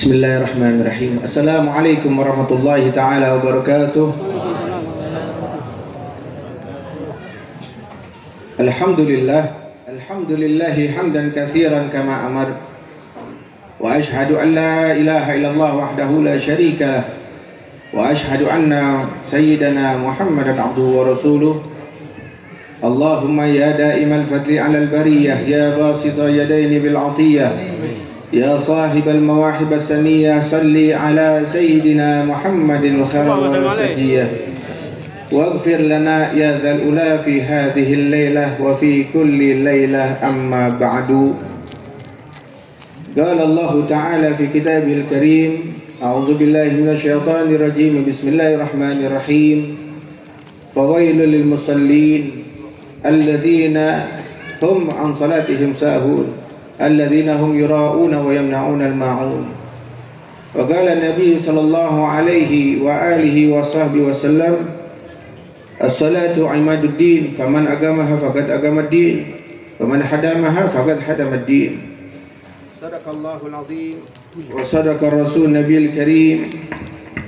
Bismillahirrahmanirrahim. Assalamualaikum warahmatullahi taala wabarakatuh. Alhamdulillahi hamdan katsiran kama amar. Wa ashhadu an la ilaha illallah wahdahu la syarika lah. Wa ashhadu anna sayyidana Muhammadan abduhu wa rasuluh. Allahumma ya da'imal fadli 'alal bariyah ya basita yadaini bil 'atiyah. يا صاحب المواهب السنية صل على سيدنا محمد الخير والسجية واغفر لنا يا ذا الأولى في هذه الليلة وفي كل ليلة أما بعد. قال الله تعالى في كتابه الكريم أعوذ بالله من الشيطان الرجيم بسم الله الرحمن الرحيم فويل للمصلين الذين هم عن صلاتهم ساهون الذين هم يراءون ويمنعون الماعون. وقال النبي صلى الله عليه وآله وصحبه وسلم الصلاة عماد الدين فمن أقامها فقد أقام الدين ومن حدمها فقد حدم الدين. صدق الله العظيم وصدق الرسول النبي الكريم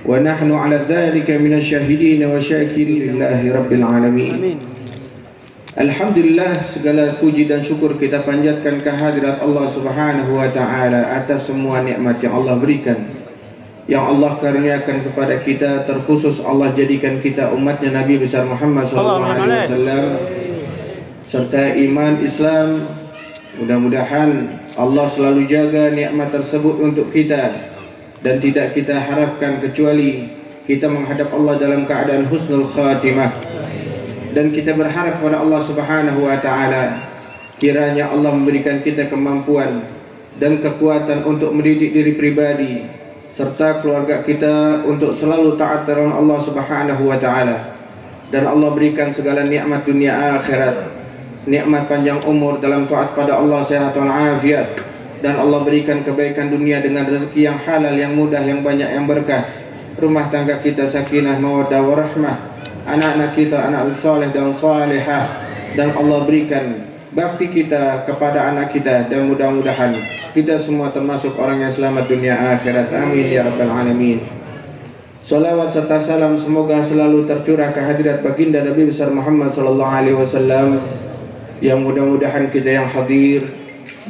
ونحن على ذلك من الشاهدين والشاكرين لله رب العالمين. Alhamdulillah, segala puji dan syukur kita panjatkan kehadirat Allah Subhanahu wa taala atas semua nikmat yang Allah berikan, yang Allah karuniakan kepada kita. Terkhusus Allah jadikan kita umatnya Nabi besar Muhammad SAW serta iman Islam. Mudah-mudahan Allah selalu jaga nikmat tersebut untuk kita dan tidak kita harapkan kecuali kita menghadap Allah dalam keadaan husnul khatimah. Dan kita berharap kepada Allah Subhanahu wa taala kiranya Allah memberikan kita kemampuan dan kekuatan untuk mendidik diri pribadi serta keluarga kita untuk selalu taat terhadap Allah Subhanahu wa taala, dan Allah berikan segala nikmat dunia akhirat, nikmat panjang umur dalam taat pada Allah, sehat walafiat, dan Allah berikan kebaikan dunia dengan rezeki yang halal, yang mudah, yang banyak, yang berkah. Rumah tangga kita sakinah mawaddah warahmah, anak-anak kita anak saleh dan salihah, dan Allah berikan bakti kita kepada anak kita, dan mudah-mudahan kita semua termasuk orang yang selamat dunia akhirat. Amin ya rabbal alamin. Salawat serta salam semoga selalu tercurah ke hadirat baginda Nabi besar Muhammad sallallahu alaihi wasallam, yang mudah-mudahan kita yang hadir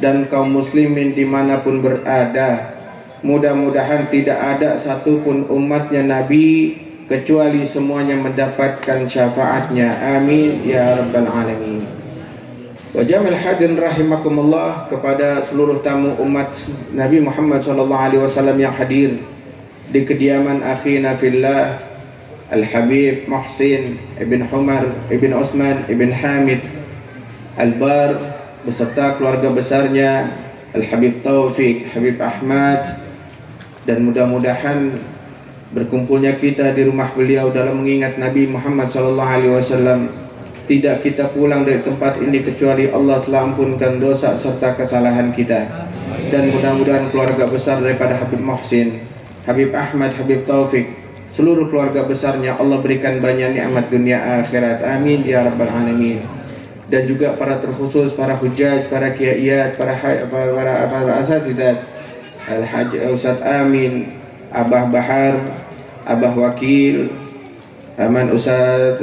dan kaum muslimin dimanapun berada, mudah-mudahan tidak ada satupun umatnya Nabi kecuali semuanya mendapatkan syafaatnya. Amin ya rabbal alamin. Wa jamal hadirin rahimakumullah, kepada seluruh tamu umat Nabi Muhammad SAW yang hadir di kediaman akhina fillah Al-Habib Muhsin Ibn Umar Ibn Utsman Ibn Hamid Al-Bar beserta keluarga besarnya Al-Habib Taufik Habib Ahmad, dan mudah-mudahan berkumpulnya kita di rumah beliau dalam mengingat Nabi Muhammad SAW, tidak kita pulang dari tempat ini kecuali Allah telah ampunkan dosa serta kesalahan kita. Dan mudah-mudahan keluarga besar daripada Habib Muhsin, Habib Ahmad, Habib Taufik, seluruh keluarga besarnya Allah berikan banyak nikmat dunia akhirat. Amin ya rabbal alamin. Dan juga para terkhusus, para hujaj, para kiaiat, para asatidzah, Al-Hajj Ustaz Amin, Abah Bahar, Abah Wakil, Aman Ustaz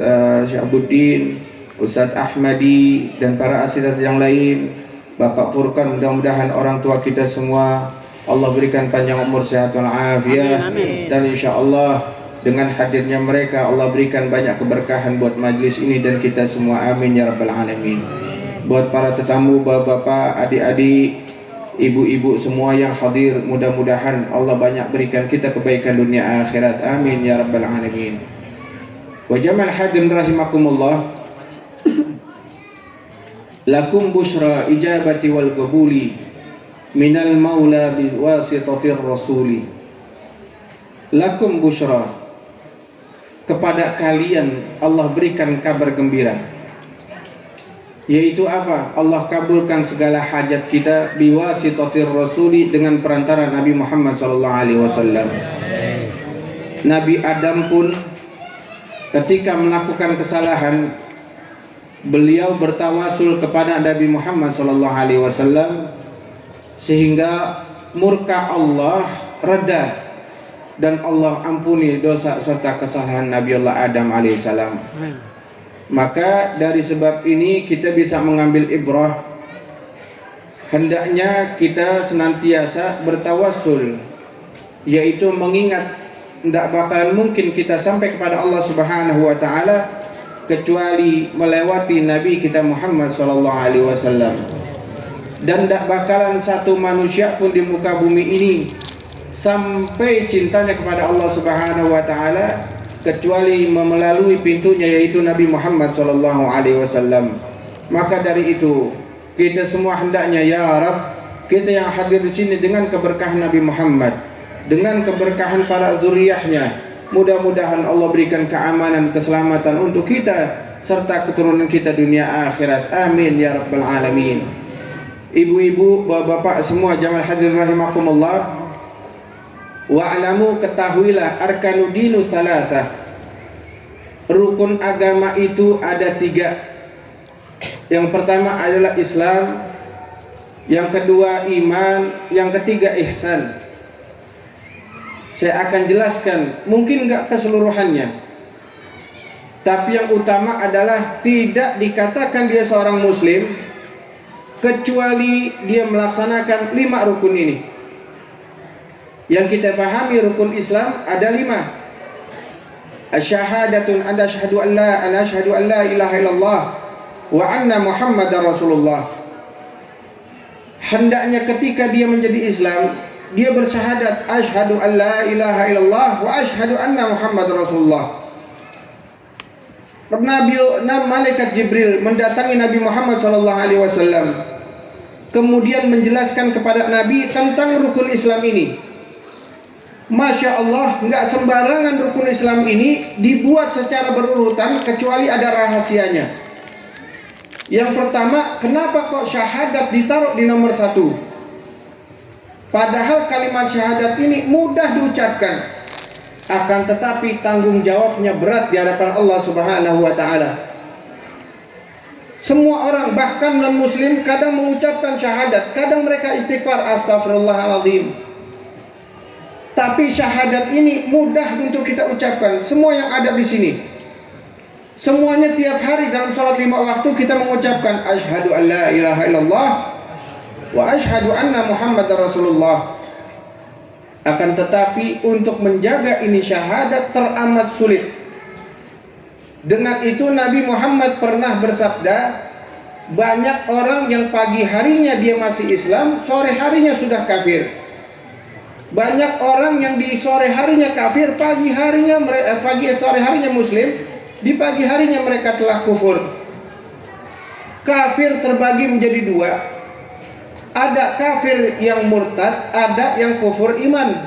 Syahabuddin, Ustaz Ahmadi, dan para asidat yang lain, Bapak Furqan, mudah-mudahan orang tua kita semua Allah berikan panjang umur, sehat walafiat, dan insya Allah dengan hadirnya mereka Allah berikan banyak keberkahan buat majlis ini dan kita semua. Amin ya rabbal alamin. Buat para tetamu, bapak-bapak, adik-adik, ibu-ibu semua yang hadir, mudah-mudahan Allah banyak berikan kita kebaikan dunia akhirat. Amin ya rabbal alamin. Wa jamal hadirin rahimakumullah, lakum busyra ijabati wal qabuli minal maula biwasitatir rasuli. Lakum busyra, kepada kalian Allah berikan kabar gembira, yaitu apa? Allah kabulkan segala hajat kita biwasitatir rasuli, dengan perantara Nabi Muhammad SAW. Nabi Adam pun ketika melakukan kesalahan, beliau bertawasul kepada Nabi Muhammad SAW, sehingga murka Allah reda dan Allah ampuni dosa serta kesalahan Nabi Allah Adam alaihissalam. Maka dari sebab ini kita bisa mengambil ibrah. Hendaknya kita senantiasa bertawassul, yaitu mengingat tidak bakalan mungkin kita sampai kepada Allah Subhanahu wa taala kecuali melewati Nabi kita Muhammad sallallahu alaihi wasallam. Dan tidak bakalan satu manusia pun di muka bumi ini sampai cintanya kepada Allah Subhanahu wa taala kecuali melalui pintunya, yaitu Nabi Muhammad sallallahu alaihi wasallam. Maka dari itu kita semua hendaknya, ya Rabb, kita yang hadir di sini dengan keberkahan Nabi Muhammad, dengan keberkahan para zuriyahnya, mudah-mudahan Allah berikan keamanan, keselamatan untuk kita serta keturunan kita dunia akhirat. Amin ya rabbal alamin. Ibu-ibu, bapak-bapak semua jamaah hadir rahimakumullah. Wa'lamu, ketahuilah, arkanudinu salasah, rukun agama itu ada 3. Yang pertama adalah Islam, yang kedua iman, yang ketiga ihsan. Saya akan jelaskan, mungkin enggak keseluruhannya, tapi yang utama adalah tidak dikatakan dia seorang muslim kecuali dia melaksanakan 5 rukun ini. Yang kita pahami rukun Islam ada 5. Asyhadatun an asyhadu an la ilaha illallah wa anna Muhammadar Rasulullah. Hendaknya ketika dia menjadi Islam, dia bersyahadat asyhadu an la ilaha illallah wa asyhadu anna Muhammadar Rasulullah. Malaikat Jibril mendatangi Nabi Muhammad sallallahu alaihi wasallam, kemudian menjelaskan kepada Nabi tentang rukun Islam ini. Masya Allah, nggak sembarangan rukun Islam ini dibuat secara berurutan kecuali ada rahasianya. Yang pertama, kenapa kok syahadat ditaruh di nomor 1? Padahal kalimat syahadat ini mudah diucapkan, akan tetapi tanggung jawabnya berat di hadapan Allah Subhanahu wa taala. Semua orang, bahkan non-muslim, kadang mengucapkan syahadat, kadang mereka istighfar, astagfirullahaladzim. Tapi syahadat ini mudah untuk kita ucapkan. Semua yang ada di sini, semuanya tiap hari dalam sholat 5 waktu kita mengucapkan asyhadu an la ilaha illallah wa asyhadu anna Muhammadar Rasulullah. Akan tetapi untuk menjaga ini syahadat teramat sulit. Dengan itu Nabi Muhammad pernah bersabda, banyak orang yang pagi harinya dia masih Islam, sore harinya sudah kafir. Banyak orang yang di sore harinya kafir, sore harinya muslim, di pagi harinya mereka telah kufur. Kafir terbagi menjadi 2. Ada kafir yang murtad, ada yang kufur iman,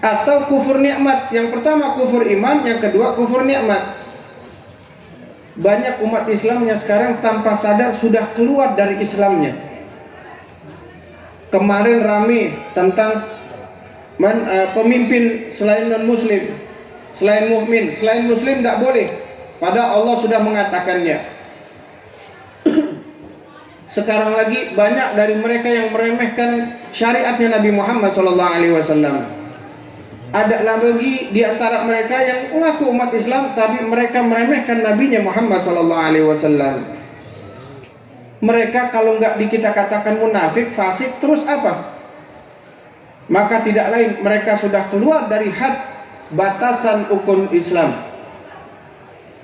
atau kufur nikmat. Yang pertama kufur iman, yang kedua kufur nikmat. Banyak umat Islam yang sekarang tanpa sadar sudah keluar dari Islamnya. Kemarin rame tentang pemimpin selain non-muslim, selain mukmin, selain muslim tidak boleh, padahal Allah sudah mengatakannya. Sekarang lagi banyak dari mereka yang meremehkan syariatnya Nabi Muhammad SAW. Ada lagi di antara mereka yang mengaku umat Islam tapi mereka meremehkan nabinya Muhammad SAW. Mereka kalau nggak kita katakan munafik, fasik, terus apa? Maka tidak lain, mereka sudah keluar dari had batasan rukun Islam.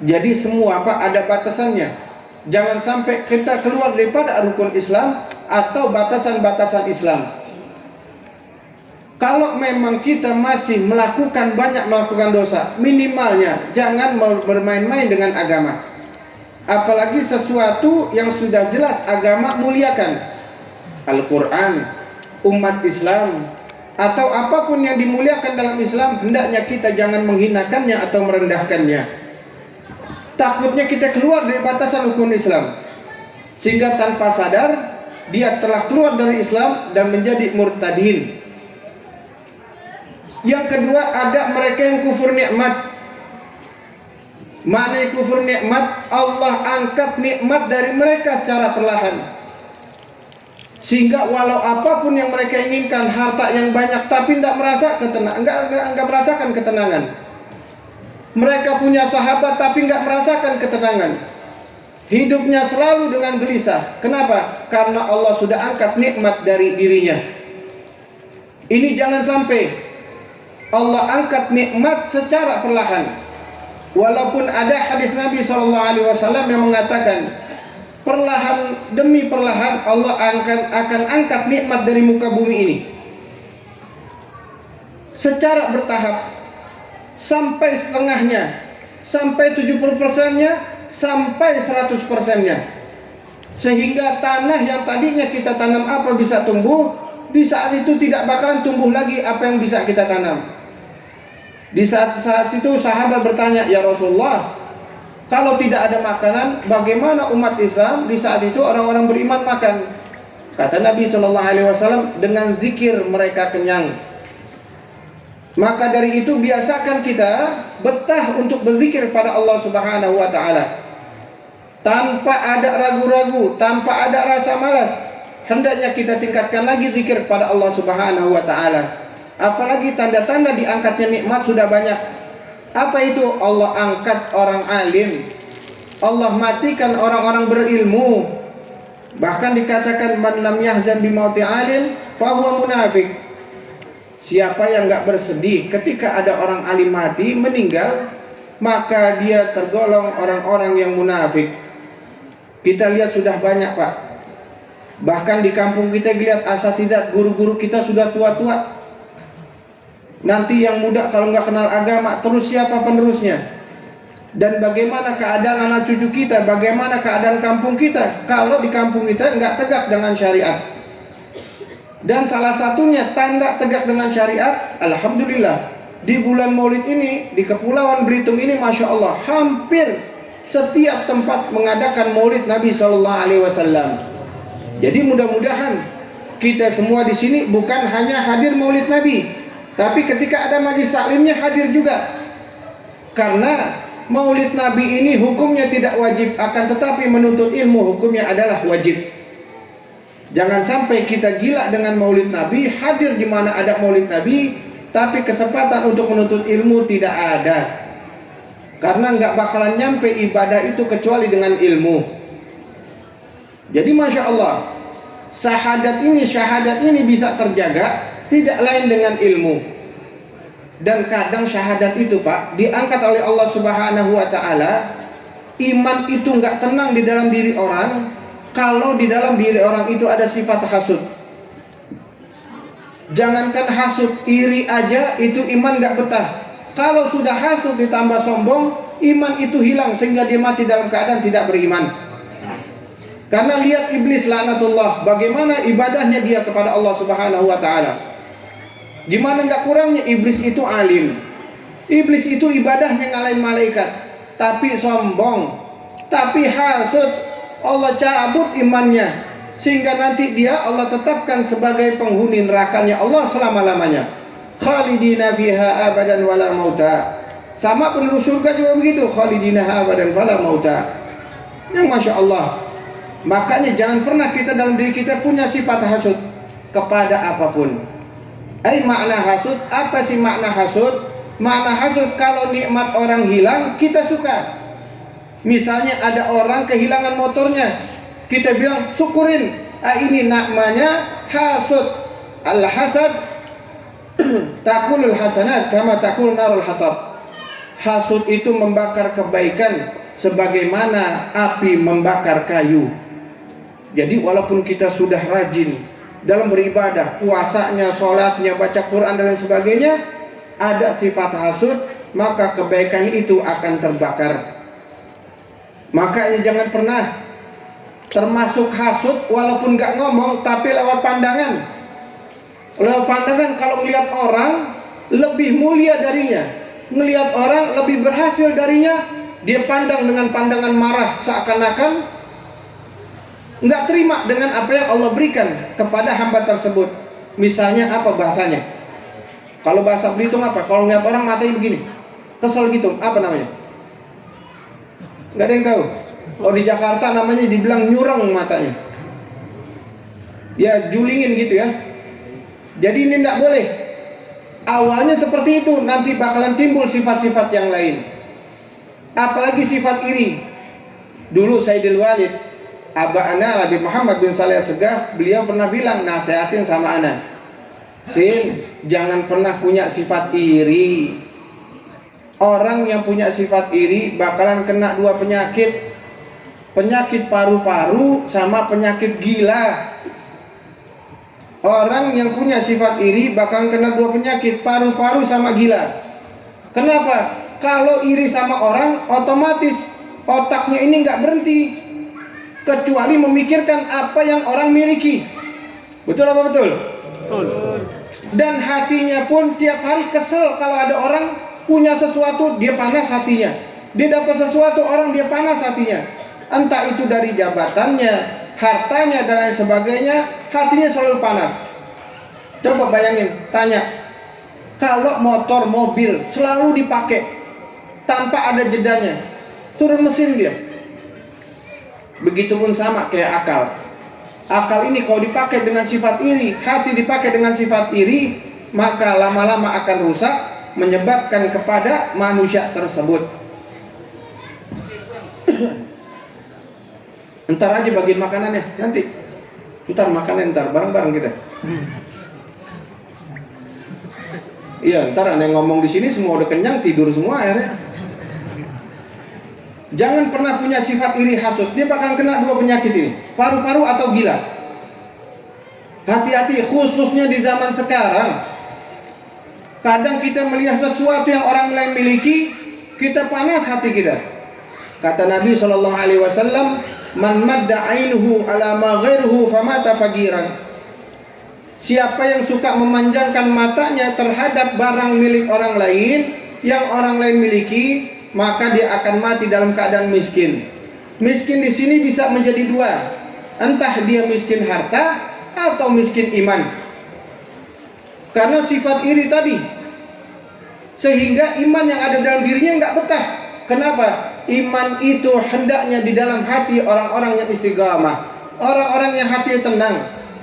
Jadi semua ada batasannya. Jangan sampai kita keluar daripada rukun Islam atau batasan-batasan Islam. Kalau memang kita masih melakukan dosa, minimalnya jangan bermain-main dengan agama. Apalagi sesuatu yang sudah jelas agama muliakan, Al-Quran, umat Islam, atau apapun yang dimuliakan dalam Islam, hendaknya kita jangan menghinakannya atau merendahkannya. Takutnya kita keluar dari batasan rukun Islam, sehingga tanpa sadar dia telah keluar dari Islam dan menjadi murtadin. Yang kedua, ada mereka yang kufur nikmat. Mana kufur nikmat? Allah angkat nikmat dari mereka secara perlahan. Sehingga walau apapun yang mereka inginkan, harta yang banyak, tapi tidak merasakan ketenangan. Mereka punya sahabat tapi nggak merasakan ketenangan. Hidupnya selalu dengan gelisah. Kenapa? Karena Allah sudah angkat nikmat dari dirinya. Ini jangan sampai Allah angkat nikmat secara perlahan. Walaupun ada hadis Nabi SAW yang mengatakan, perlahan demi perlahan Allah akan angkat nikmat dari muka bumi ini secara bertahap, sampai setengahnya, sampai 70%-nya, sampai 100%-nya. Sehingga tanah yang tadinya kita tanam apa bisa tumbuh, di saat itu tidak bakalan tumbuh lagi apa yang bisa kita tanam. Di saat itu sahabat bertanya, "Ya Rasulullah, kalau tidak ada makanan, bagaimana umat Islam?" Di saat itu orang-orang beriman makan. Kata Nabi SAW, dengan zikir mereka kenyang. Maka dari itu biasakan kita betah untuk berzikir pada Allah Subhanahu wa Ta'ala, tanpa ada ragu-ragu, tanpa ada rasa malas. Hendaknya kita tingkatkan lagi zikir pada Allah Subhanahu wa Ta'ala. Apalagi tanda-tanda diangkatnya nikmat sudah banyak. Apa itu? Allah angkat orang alim, Allah matikan orang-orang berilmu. Bahkan dikatakan, man lam yahzan bimauti alim fahuwa munafik. Siapa yang enggak bersedih ketika ada orang alim mati, meninggal, maka dia tergolong orang-orang yang munafik. Kita lihat sudah banyak, Pak. Bahkan di kampung kita lihat asatidzah, guru-guru kita sudah tua-tua. Nanti yang muda kalau nggak kenal agama, terus siapa penerusnya? Dan bagaimana keadaan anak cucu kita? Bagaimana keadaan kampung kita kalau di kampung kita nggak tegak dengan syariat? Dan salah satunya tanda tegak dengan syariat, alhamdulillah, di bulan Maulid ini, di Kepulauan Belitung ini, Masya Allah, hampir setiap tempat mengadakan Maulid Nabi SAW. Jadi mudah-mudahan kita semua di sini bukan hanya hadir Maulid Nabi, tapi ketika ada majlis taklimnya hadir juga. Karena Maulid Nabi ini hukumnya tidak wajib, akan tetapi menuntut ilmu hukumnya adalah wajib. Jangan sampai kita gila dengan Maulid Nabi, hadir di mana ada Maulid Nabi, tapi kesempatan untuk menuntut ilmu tidak ada. Karena nggak bakalan nyampe ibadah itu kecuali dengan ilmu. Jadi Masya Allah, syahadat ini bisa terjaga tidak lain dengan ilmu. Dan kadang syahadat itu, Pak, diangkat oleh Allah Subhanahu wa Ta'ala. Iman itu nggak tenang di dalam diri orang kalau di dalam diri orang itu ada sifat hasud. Jangankan hasud, iri aja itu iman nggak betah. Kalau sudah hasud ditambah sombong, iman itu hilang sehingga dia mati dalam keadaan tidak beriman. Karena lihat iblis laknatullah, bagaimana ibadahnya dia kepada Allah Subhanahu wa Ta'ala. Gimana nggak kurangnya iblis itu alim, iblis itu ibadahnya ngalahin malaikat, tapi sombong, tapi hasud, Allah cabut imannya sehingga nanti dia Allah tetapkan sebagai penghuni nerakanya Allah selama-lamanya. Khalidina fiha abadan wala mauta. Sama penduduk surga juga begitu, khalidina abadan wala mauta. Yang Masya Allah. Makanya jangan pernah kita dalam diri kita punya sifat hasud kepada apapun. Makna hasud, apa sih makna hasud? Makna hasud kalau nikmat orang hilang kita suka. Misalnya ada orang kehilangan motornya, kita bilang syukurin. Ini namanya hasud. Al-hasad takulul hasanat kama takul narul hatab. Hasud itu membakar kebaikan sebagaimana api membakar kayu. Jadi walaupun kita sudah rajin dalam beribadah, puasanya, sholatnya, baca Quran dan lain sebagainya, ada sifat hasud, maka kebaikan itu akan terbakar. Makanya jangan pernah termasuk hasud walaupun gak ngomong, tapi lewat pandangan. Lewat pandangan, kalau melihat orang lebih mulia darinya, melihat orang lebih berhasil darinya, dia pandang dengan pandangan marah, seakan-akan nggak terima dengan apa yang Allah berikan kepada hamba tersebut. Misalnya apa bahasanya? Kalau bahasa Belitung apa? Kalau ngeliat orang matanya begini, kesel gitu, apa namanya? Nggak ada yang tahu. Kalau di Jakarta namanya dibilang nyureng matanya. ya julingin gitu ya. Jadi ini tidak boleh. Awalnya seperti itu, nanti bakalan timbul sifat-sifat yang lain. Apalagi sifat iri. Dulu Sayyidil Walid Aba ana Nabi Muhammad bin Saleh Segaf, beliau pernah bilang, nasihatin sama ana, Sin, jangan pernah punya sifat iri. Orang yang punya sifat iri bakalan kena dua penyakit. Penyakit paru-paru sama penyakit gila. Orang yang punya sifat iri bakalan kena dua penyakit, paru-paru sama gila. Kenapa? Kalau iri sama orang, otomatis otaknya ini nggak berhenti kecuali memikirkan apa yang orang miliki. Betul apa betul? Betul. Dan hatinya pun tiap hari kesel kalau ada orang punya sesuatu, dia panas hatinya. Dia dapat sesuatu, orang dia panas hatinya. Entah itu dari jabatannya, hartanya dan lain sebagainya, hatinya selalu panas. Coba bayangin, tanya, kalau motor, mobil selalu dipakai tanpa ada jedanya, turun mesin dia. Begitupun sama kayak akal. Akal ini kalau dipakai dengan sifat iri, hati dipakai dengan sifat iri, maka lama-lama akan rusak, menyebabkan kepada manusia tersebut. Ntar aja bagiin makanannya, nanti. Ntar makannya ntar, bareng-bareng kita. Iya, ntar ada yang ngomong di sini semua udah kenyang, tidur semua akhirnya. Jangan pernah punya sifat iri hasud, dia bakal kena dua penyakit ini, paru-paru atau gila. Hati-hati, khususnya di zaman sekarang. Kadang kita melihat sesuatu yang orang lain miliki, kita panas hati kita. Kata Nabi SAW, man madda ainuhu ala ma ghairuhu famata fagiran. Siapa yang suka memanjangkan matanya terhadap barang milik orang lain yang orang lain miliki, maka dia akan mati dalam keadaan miskin. Miskin di sini bisa menjadi dua, entah dia miskin harta atau miskin iman. Karena sifat iri tadi, sehingga iman yang ada dalam dirinya nggak betah. Kenapa? Iman itu hendaknya di dalam hati orang-orang yang istiqamah, orang-orang yang hatinya tenang,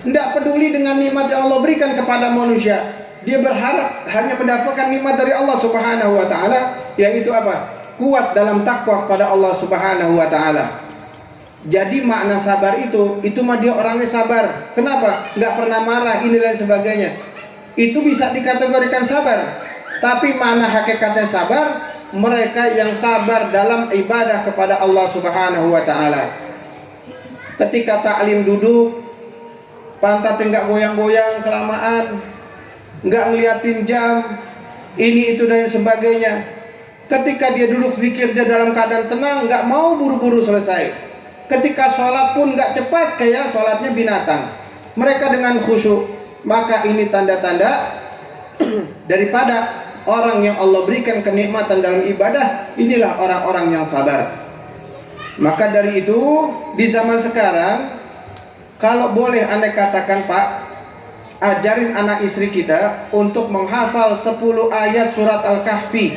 tidak peduli dengan nikmat yang Allah berikan kepada manusia. Dia berharap hanya mendapatkan nikmat dari Allah Subhanahu wa taala, yaitu apa? Kuat dalam takwa kepada Allah Subhanahu wa taala. Jadi makna sabar itu mah dia orangnya sabar. Kenapa? Nggak pernah marah, ini dan sebagainya. Itu bisa dikategorikan sabar. Tapi mana hakikatnya sabar? Mereka yang sabar dalam ibadah kepada Allah Subhanahu wa taala. Ketika taklim duduk, pantatnya nggak goyang-goyang kelamaan, nggak ngeliatin jam, ini itu dan sebagainya. Ketika dia duduk zikir, dia dalam keadaan tenang, nggak mau buru-buru selesai. Ketika sholat pun nggak cepat, kayak sholatnya binatang. Mereka dengan khusyuk. Maka ini tanda-tanda daripada orang yang Allah berikan kenikmatan dalam ibadah. Inilah orang-orang yang sabar. Maka dari itu di zaman sekarang, kalau boleh Anda katakan, Pak, ajarin anak istri kita untuk menghafal 10 ayat surat Al-Kahfi.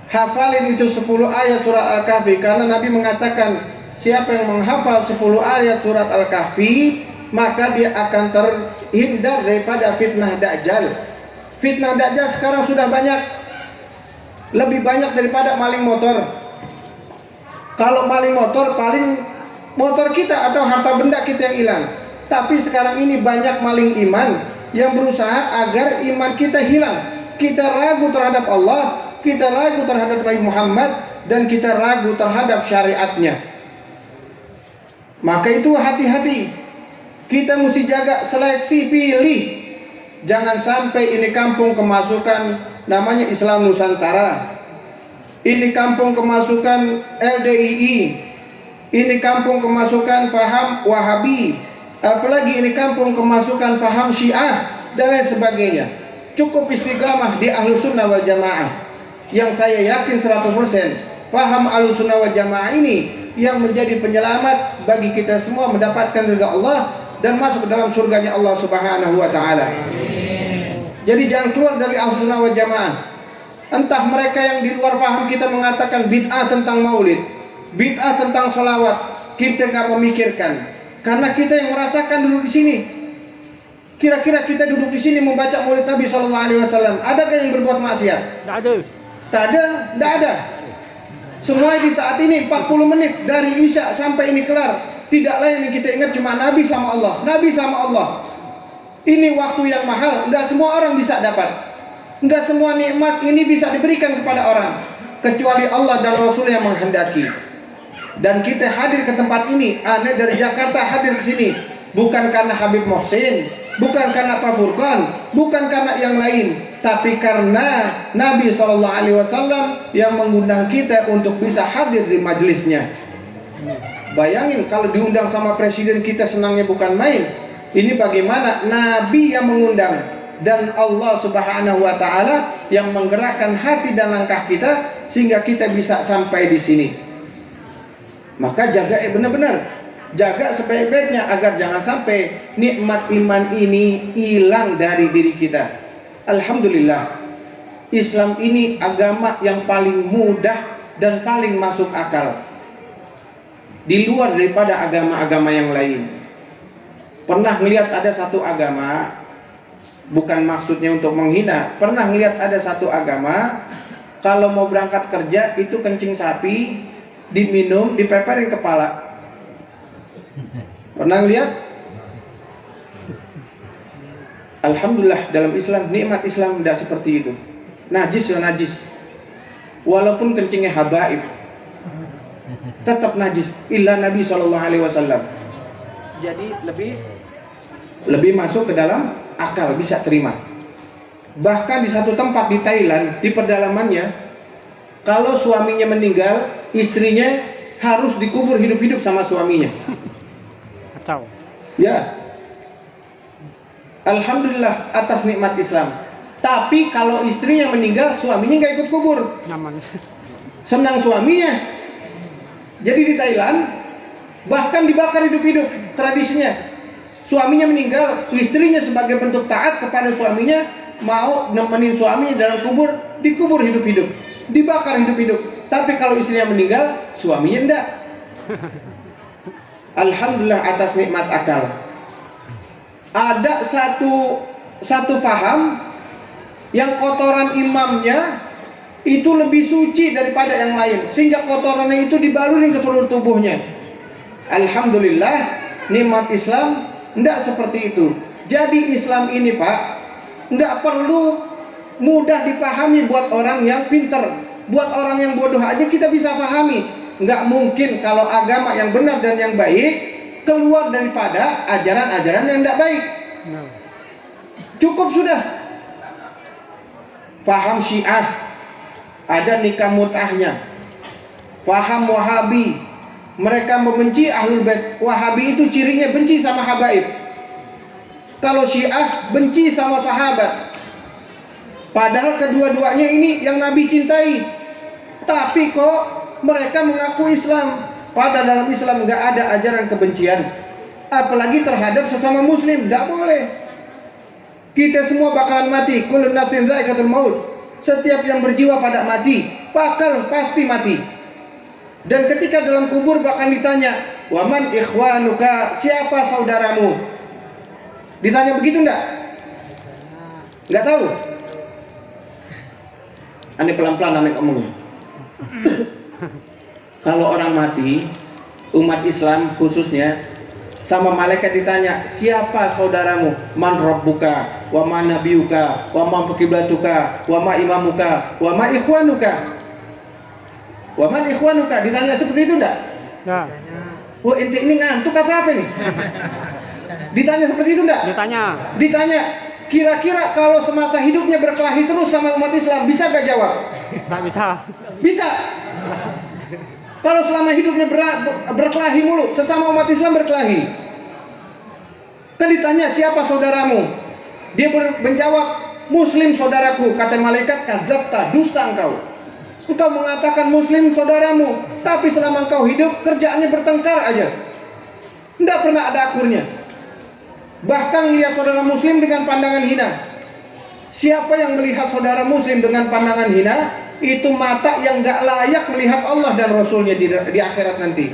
Hafalin itu 10 ayat surat Al-Kahfi, karena Nabi mengatakan siapa yang menghafal 10 ayat surat Al-Kahfi, maka dia akan terhindar daripada fitnah Dajjal. Fitnah Dajjal sekarang sudah banyak, lebih banyak daripada maling motor. Kalau maling motor, paling motor kita atau harta benda kita yang hilang. Tapi sekarang ini banyak maling iman yang berusaha agar iman kita hilang. Kita ragu terhadap Allah, kita ragu terhadap Nabi Muhammad, dan kita ragu terhadap syariatnya. Maka itu hati-hati. Kita mesti jaga seleksi pilih. Jangan sampai ini kampung kemasukan namanya Islam Nusantara. Ini kampung kemasukan LDII. Ini kampung kemasukan faham Wahabi. Apalagi ini kampung kemasukan faham Syiah dan lain sebagainya. Cukup istiqamah di Ahlus Sunnah wal Jamaah. Yang saya yakin 100% faham Ahlus Sunnah wal Jamaah ini yang menjadi penyelamat bagi kita semua mendapatkan ridha Allah dan masuk ke dalam surganya Allah Subhanahu wa taala. Jadi jangan keluar dari Ahlus Sunnah wal Jamaah. Entah mereka yang di luar paham kita mengatakan bid'ah tentang maulid, bid'ah tentang sholawat, kita nggak memikirkan. Karena kita yang merasakan duduk di sini. Kira-kira kita duduk di sini membaca Maulid Nabi Shallallahu Alaihi Wasallam, adakah yang berbuat maksiat? Tidak ada. Tidak ada. Semua di saat ini 40 menit dari Isya sampai ini kelar, tidak lain yang kita ingat cuma Nabi sama Allah, Nabi sama Allah. Ini waktu yang mahal, enggak semua orang bisa dapat. Enggak semua nikmat ini bisa diberikan kepada orang, kecuali Allah dan Rasul yang menghendaki. Dan kita hadir ke tempat ini, aneh dari Jakarta hadir ke sini, bukan karena Habib Mohsin, bukan karena Pak Furqan, bukan karena yang lain, tapi karena Nabi SAW yang mengundang kita untuk bisa hadir di majelisnya. Bayangin kalau diundang sama presiden kita senangnya bukan main. Ini bagaimana Nabi yang mengundang dan Allah Subhanahu wa taala yang menggerakkan hati dan langkah kita sehingga kita bisa sampai di sini. Maka jaga benar-benar, jaga sebaik-baiknya agar jangan sampai nikmat iman ini hilang dari diri kita. Alhamdulillah, Islam ini agama yang paling mudah dan paling masuk akal, di luar daripada agama-agama yang lain. Pernah melihat ada satu agama, bukan maksudnya untuk menghina, pernah melihat ada satu agama kalau mau berangkat kerja itu kencing sapi diminum, dipeperin kepala. Pernah lihat? Alhamdulillah dalam Islam, nikmat Islam tidak seperti itu. Najis ya najis, walaupun kencingnya habaib tetap najis illa Nabi SAW. Jadi lebih masuk ke dalam akal, bisa terima. Bahkan di satu tempat di Thailand, di pedalamannya, kalau suaminya meninggal, istrinya harus dikubur hidup-hidup sama suaminya. Kacau. Ya, Alhamdulillah atas nikmat Islam. Tapi kalau istrinya meninggal, suaminya nggak ikut kubur. Nyaman. Senang suaminya. Jadi di Thailand bahkan dibakar hidup-hidup tradisinya. Suaminya meninggal, istrinya sebagai bentuk taat kepada suaminya mau nemenin suaminya dalam kubur, dikubur hidup-hidup, dibakar hidup-hidup. Tapi kalau istrinya meninggal, suaminya enggak. Alhamdulillah atas nikmat akal. Ada satu paham yang kotoran imamnya itu lebih suci daripada yang lain, sehingga kotorannya itu dibalurin ke seluruh tubuhnya. Alhamdulillah nikmat Islam enggak seperti itu. Jadi Islam ini Pak, enggak perlu mudah dipahami buat orang yang pintar. Buat orang yang bodoh aja kita bisa pahami. Enggak mungkin kalau agama yang benar dan yang baik keluar daripada ajaran-ajaran yang enggak baik. Cukup sudah. Paham Syiah, ada nikah mut'ahnya. Paham Wahabi, mereka membenci Ahlul Bait. Wahabi itu cirinya benci sama habaib. Kalau Syiah benci sama sahabat. Padahal kedua-duanya ini yang Nabi cintai. Tapi kok mereka mengaku Islam. Padahal dalam Islam nggak ada ajaran kebencian. Apalagi terhadap sesama muslim, nggak boleh. Kita semua bakalan mati. Kullun nafsin dha'iqatul maut. Setiap yang berjiwa pada mati, bakal pasti mati. Dan ketika dalam kubur bahkan ditanya, "Waman ikhwanuka?" Siapa saudaramu? Ditanya begitu enggak? Enggak tahu. Aneh pelan-pelan aneh ngomongnya. Kalau orang mati, umat Islam khususnya, sama malaikat ditanya, siapa saudaramu? Man rabbuka, wa ma nabiyuka, wa ma qiblatuka, wa ma imamuka, wa ma ikhwanuka. Wa man ikhwanuka, ditanya seperti itu enggak? Ya. Wah, ente ini ngantuk apa nih? Ditanya seperti itu enggak? Ditanya, kira-kira kalau semasa hidupnya berkelahi terus sama umat Islam, bisa gak jawab? Nggak bisa. Bisa. Kalau selama hidupnya berkelahi mulu, sesama umat Islam berkelahi. Kan ditanya, siapa saudaramu? Dia menjawab, Muslim saudaraku. Kata malaikat, kadzabta, dusta engkau. Engkau mengatakan Muslim saudaramu, tapi selama engkau hidup kerjaannya bertengkar aja. Tidak pernah ada akurnya. Bahkan melihat saudara Muslim dengan pandangan hina. Siapa yang melihat saudara Muslim dengan pandangan hina, itu mata yang gak layak melihat Allah dan Rasulnya di akhirat nanti.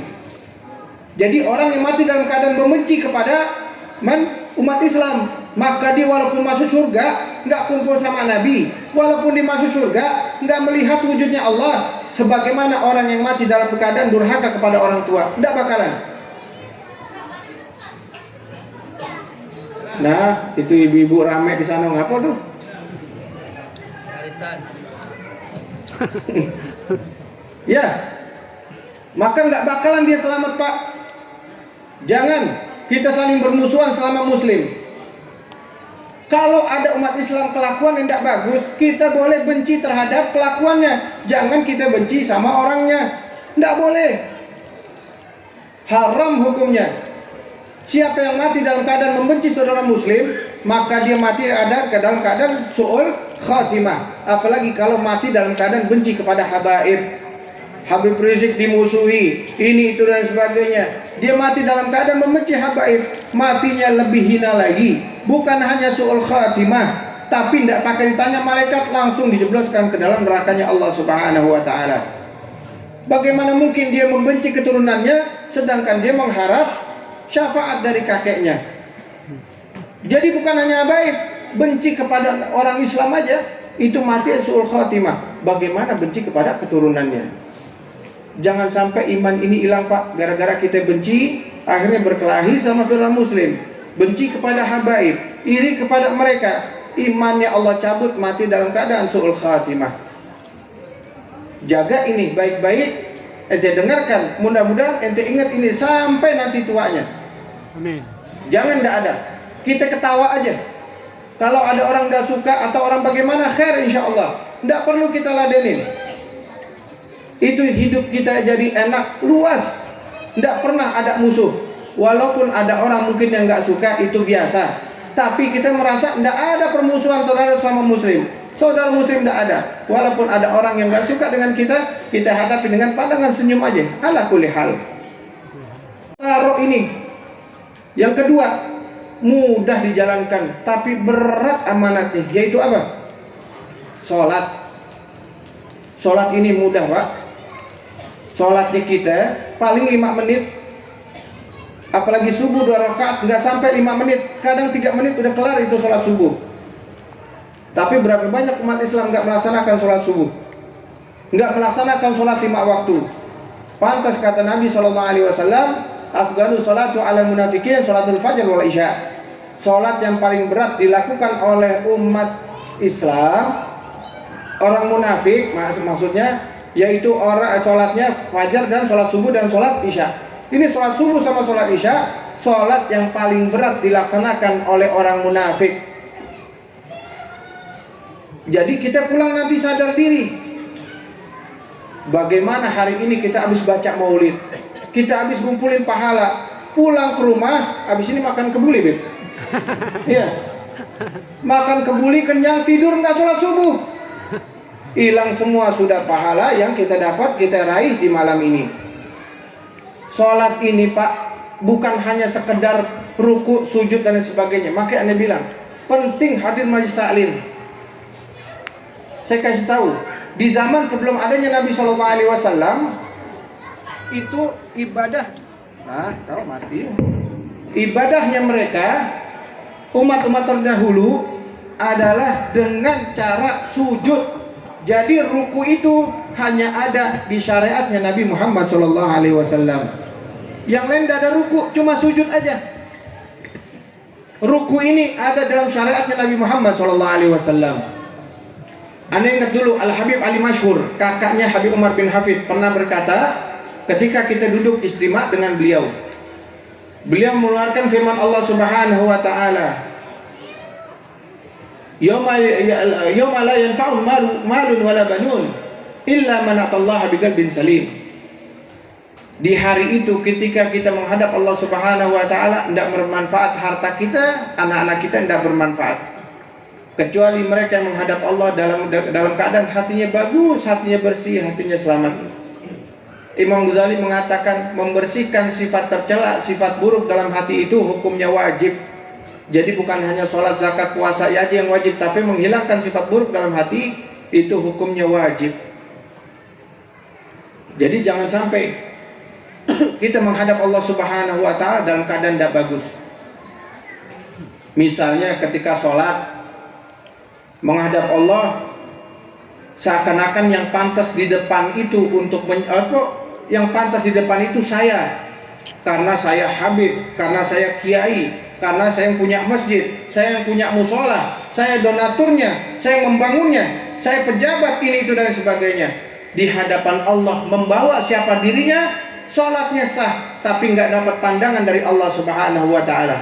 Jadi orang yang mati dalam keadaan membenci kepada umat Islam, maka dia walaupun masuk surga nggak kumpul sama Nabi, walaupun dia masuk surga nggak melihat wujudnya Allah, sebagaimana orang yang mati dalam keadaan durhaka kepada orang tua, nggak bakalan. Nah, itu ibu-ibu rame di sana ngapa tuh? Ya, maka nggak bakalan dia selamat, Pak. Jangan kita saling bermusuhan selama muslim. Kalau ada umat Islam kelakuan yang tidak bagus, kita boleh benci terhadap kelakuannya. Jangan kita benci sama orangnya. Tidak boleh. Haram hukumnya. Siapa yang mati dalam keadaan membenci saudara muslim, maka dia mati dalam keadaan su'ul khatimah. Apalagi kalau mati dalam keadaan benci kepada habaib. Habib Rizik dimusuhi, ini itu dan sebagainya. Dia mati dalam keadaan membenci habaib, matinya lebih hina lagi. Bukan hanya su'ul khatimah, tapi tidak pakai ditanya malaikat, langsung dijebloskan ke dalam nerakanya Allah Subhanahu wa taala. Bagaimana mungkin dia membenci keturunannya sedangkan dia mengharap syafaat dari kakeknya? Jadi bukan hanya habaib, benci kepada orang Islam aja itu mati su'ul khatimah. Bagaimana benci kepada keturunannya? Jangan sampai iman ini hilang, Pak, gara-gara kita benci akhirnya berkelahi sama saudara muslim, benci kepada habaib, iri kepada mereka, imannya Allah cabut, mati dalam keadaan su'ul khatimah. Jaga ini baik-baik, ente dengarkan, mudah-mudahan ente ingat ini sampai nanti tuanya. Amin. Jangan tidak ada, kita ketawa aja. Kalau ada orang tidak suka atau orang bagaimana, khair insya Allah, tidak perlu kita ladenin. Itu hidup kita jadi enak, luas, tidak pernah ada musuh. Walaupun ada orang mungkin yang nggak suka, itu biasa. Tapi kita merasa tidak ada permusuhan terhadap sama muslim. Saudara muslim tidak ada. Walaupun ada orang yang nggak suka dengan kita hadapi dengan pandangan senyum aja. Ala kulli hal. Taruh ini. Yang kedua, mudah dijalankan, tapi berat amanatnya. Yaitu apa? Sholat. Sholat ini mudah, Pak. Sholatnya kita paling 5 menit. Apalagi subuh 2 rakaat nggak sampai 5 menit, kadang 3 menit udah kelar itu sholat subuh. Tapi berapa banyak umat Islam nggak melaksanakan sholat subuh, nggak melaksanakan sholat 5 waktu. Pantas kata Nabi SAW, afdalu sholatu ala munafikin sholatul fajr wal isya. Sholat yang paling berat dilakukan oleh umat Islam, orang munafik maksudnya, yaitu orang sholatnya fajar dan sholat subuh dan sholat isya. Ini sholat subuh sama sholat isya, sholat yang paling berat dilaksanakan oleh orang munafik. Jadi kita pulang nanti sadar diri. Bagaimana hari ini kita habis baca maulid, kita habis ngumpulin pahala, pulang ke rumah, habis ini makan kebuli, Beb. Iya, makan kebuli kenyang, tidur nggak sholat subuh. Hilang semua sudah pahala yang kita dapat, kita raih di malam ini. Sholat ini, Pak, bukan hanya sekedar ruku, sujud dan sebagainya. Makanya Anda bilang penting hadir majlis taklim. Saya kasih tahu, di zaman sebelum adanya Nabi SAW itu ibadah. Nah, kalau mati, ibadahnya mereka umat-umat terdahulu adalah dengan cara sujud. Jadi ruku itu hanya ada di syariatnya Nabi Muhammad SAW. Yang lain tidak ada ruku, cuma sujud aja. Ruku ini ada dalam syariatnya Nabi Muhammad SAW. Anda ingat dulu Al-Habib Ali Masyhur, kakaknya Habib Umar bin Hafid, pernah berkata ketika kita duduk istimewa dengan beliau, beliau mengeluarkan firman Allah Subhanahu wa taala, Yawma la yanfa'u malun wala banun illa man atallaha biqalbin salim. Di hari itu ketika kita menghadap Allah Subhanahu wa taala, tidak bermanfaat harta kita, anak-anak kita tidak bermanfaat. Kecuali mereka yang menghadap Allah dalam keadaan hatinya bagus, hatinya bersih, hatinya selamat. Imam Ghazali mengatakan membersihkan sifat tercela, sifat buruk dalam hati itu hukumnya wajib. Jadi bukan hanya sholat, zakat, puasa aja yang wajib, tapi menghilangkan sifat buruk dalam hati itu hukumnya wajib. Jadi jangan sampai kita menghadap Allah Subhanahu wa taala dalam keadaan tidak bagus. Misalnya ketika sholat menghadap Allah, seakan-akan yang pantas di depan itu yang pantas di depan itu saya, karena saya habib, karena saya kiai, karena saya yang punya masjid, saya yang punya musola, saya donaturnya, saya yang membangunnya, saya pejabat ini itu dan sebagainya. Di hadapan Allah membawa siapa dirinya, sholatnya sah, tapi nggak dapat pandangan dari Allah Subhanahu wa taala.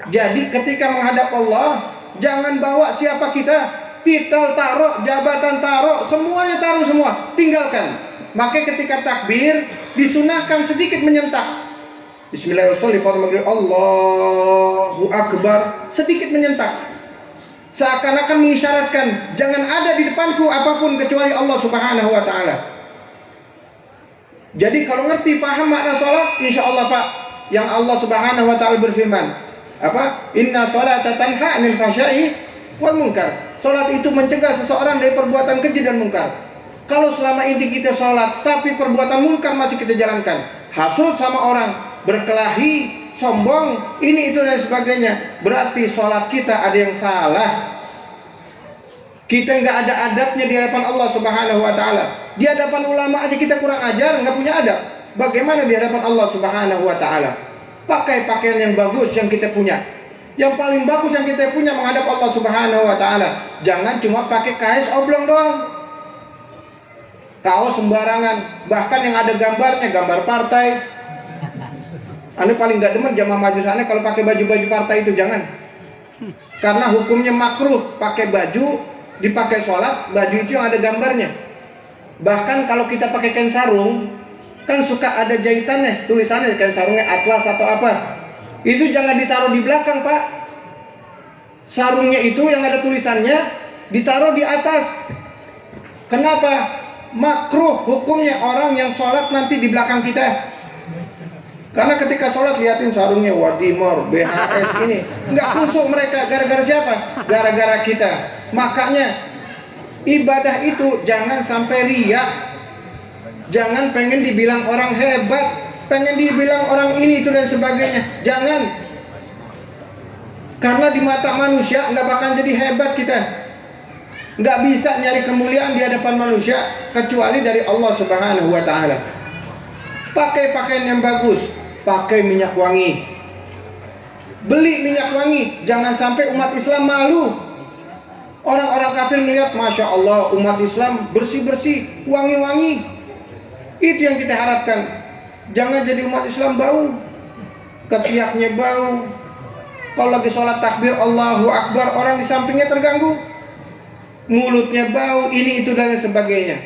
Jadi ketika menghadap Allah, jangan bawa siapa kita, titel taruh, jabatan taruh, semuanya taruh semua, tinggalkan. Maka ketika takbir disunahkan sedikit menyentak. Bismillahirrahmanirrahim, Allahu Akbar, sedikit menyentak. Seakan-akan mengisyaratkan jangan ada di depanku apapun kecuali Allah Subhanahu wa taala. Jadi kalau ngerti faham makna salat, insyaallah Pak, yang Allah Subhanahu wa taala berfirman, apa? Inna sholata tanha 'anil fahsya'i wal munkar. Salat itu mencegah seseorang dari perbuatan keji dan mungkar. Kalau selama ini kita salat tapi perbuatan munkar masih kita jalankan, hasud sama orang, berkelahi, sombong, ini itu dan sebagainya, berarti sholat kita ada yang salah. Kita nggak ada adabnya di hadapan Allah Subhanahu wa taala. Di hadapan ulama aja kita kurang ajar, nggak punya adab. Bagaimana di hadapan Allah Subhanahu wa taala? Pakai pakaian yang bagus yang kita punya. Yang paling bagus yang kita punya menghadap Allah Subhanahu wa taala. Jangan cuma pakai kaos oblong doang. Kaos sembarangan, bahkan yang ada gambarnya, gambar partai. Anda paling gak demen jamaah majelis aneh kalau pakai baju-baju partai itu, jangan. Karena hukumnya makruh pakai baju dipakai sholat, baju itu yang ada gambarnya. Bahkan kalau kita pakai kain sarung, kan suka ada jahitannya, tulisannya kain sarungnya atlas atau apa. Itu jangan ditaruh di belakang, Pak. Sarungnya itu yang ada tulisannya ditaruh di atas. Kenapa? Makruh hukumnya orang yang sholat nanti di belakang kita. Karena ketika sholat liatin sarungnya Wadimor, BHS ini, nggak khusyuk mereka. Gara-gara siapa? Gara-gara kita. Makanya ibadah itu jangan sampai riya. Jangan pengen dibilang orang hebat, pengen dibilang orang ini itu dan sebagainya. Jangan. Karena di mata manusia nggak bakal jadi hebat kita. Nggak bisa nyari kemuliaan di hadapan manusia kecuali dari Allah Subhanahu wa taala. Pakai pakaian yang bagus, pakai minyak wangi, beli minyak wangi. Jangan sampai umat Islam malu. Orang-orang kafir melihat, Masya Allah, umat Islam bersih-bersih, wangi-wangi. Itu yang kita harapkan. Jangan jadi umat Islam bau, ketiaknya bau. Kalau lagi sholat takbir Allahu Akbar, orang di sampingnya terganggu, mulutnya bau, ini itu dan sebagainya.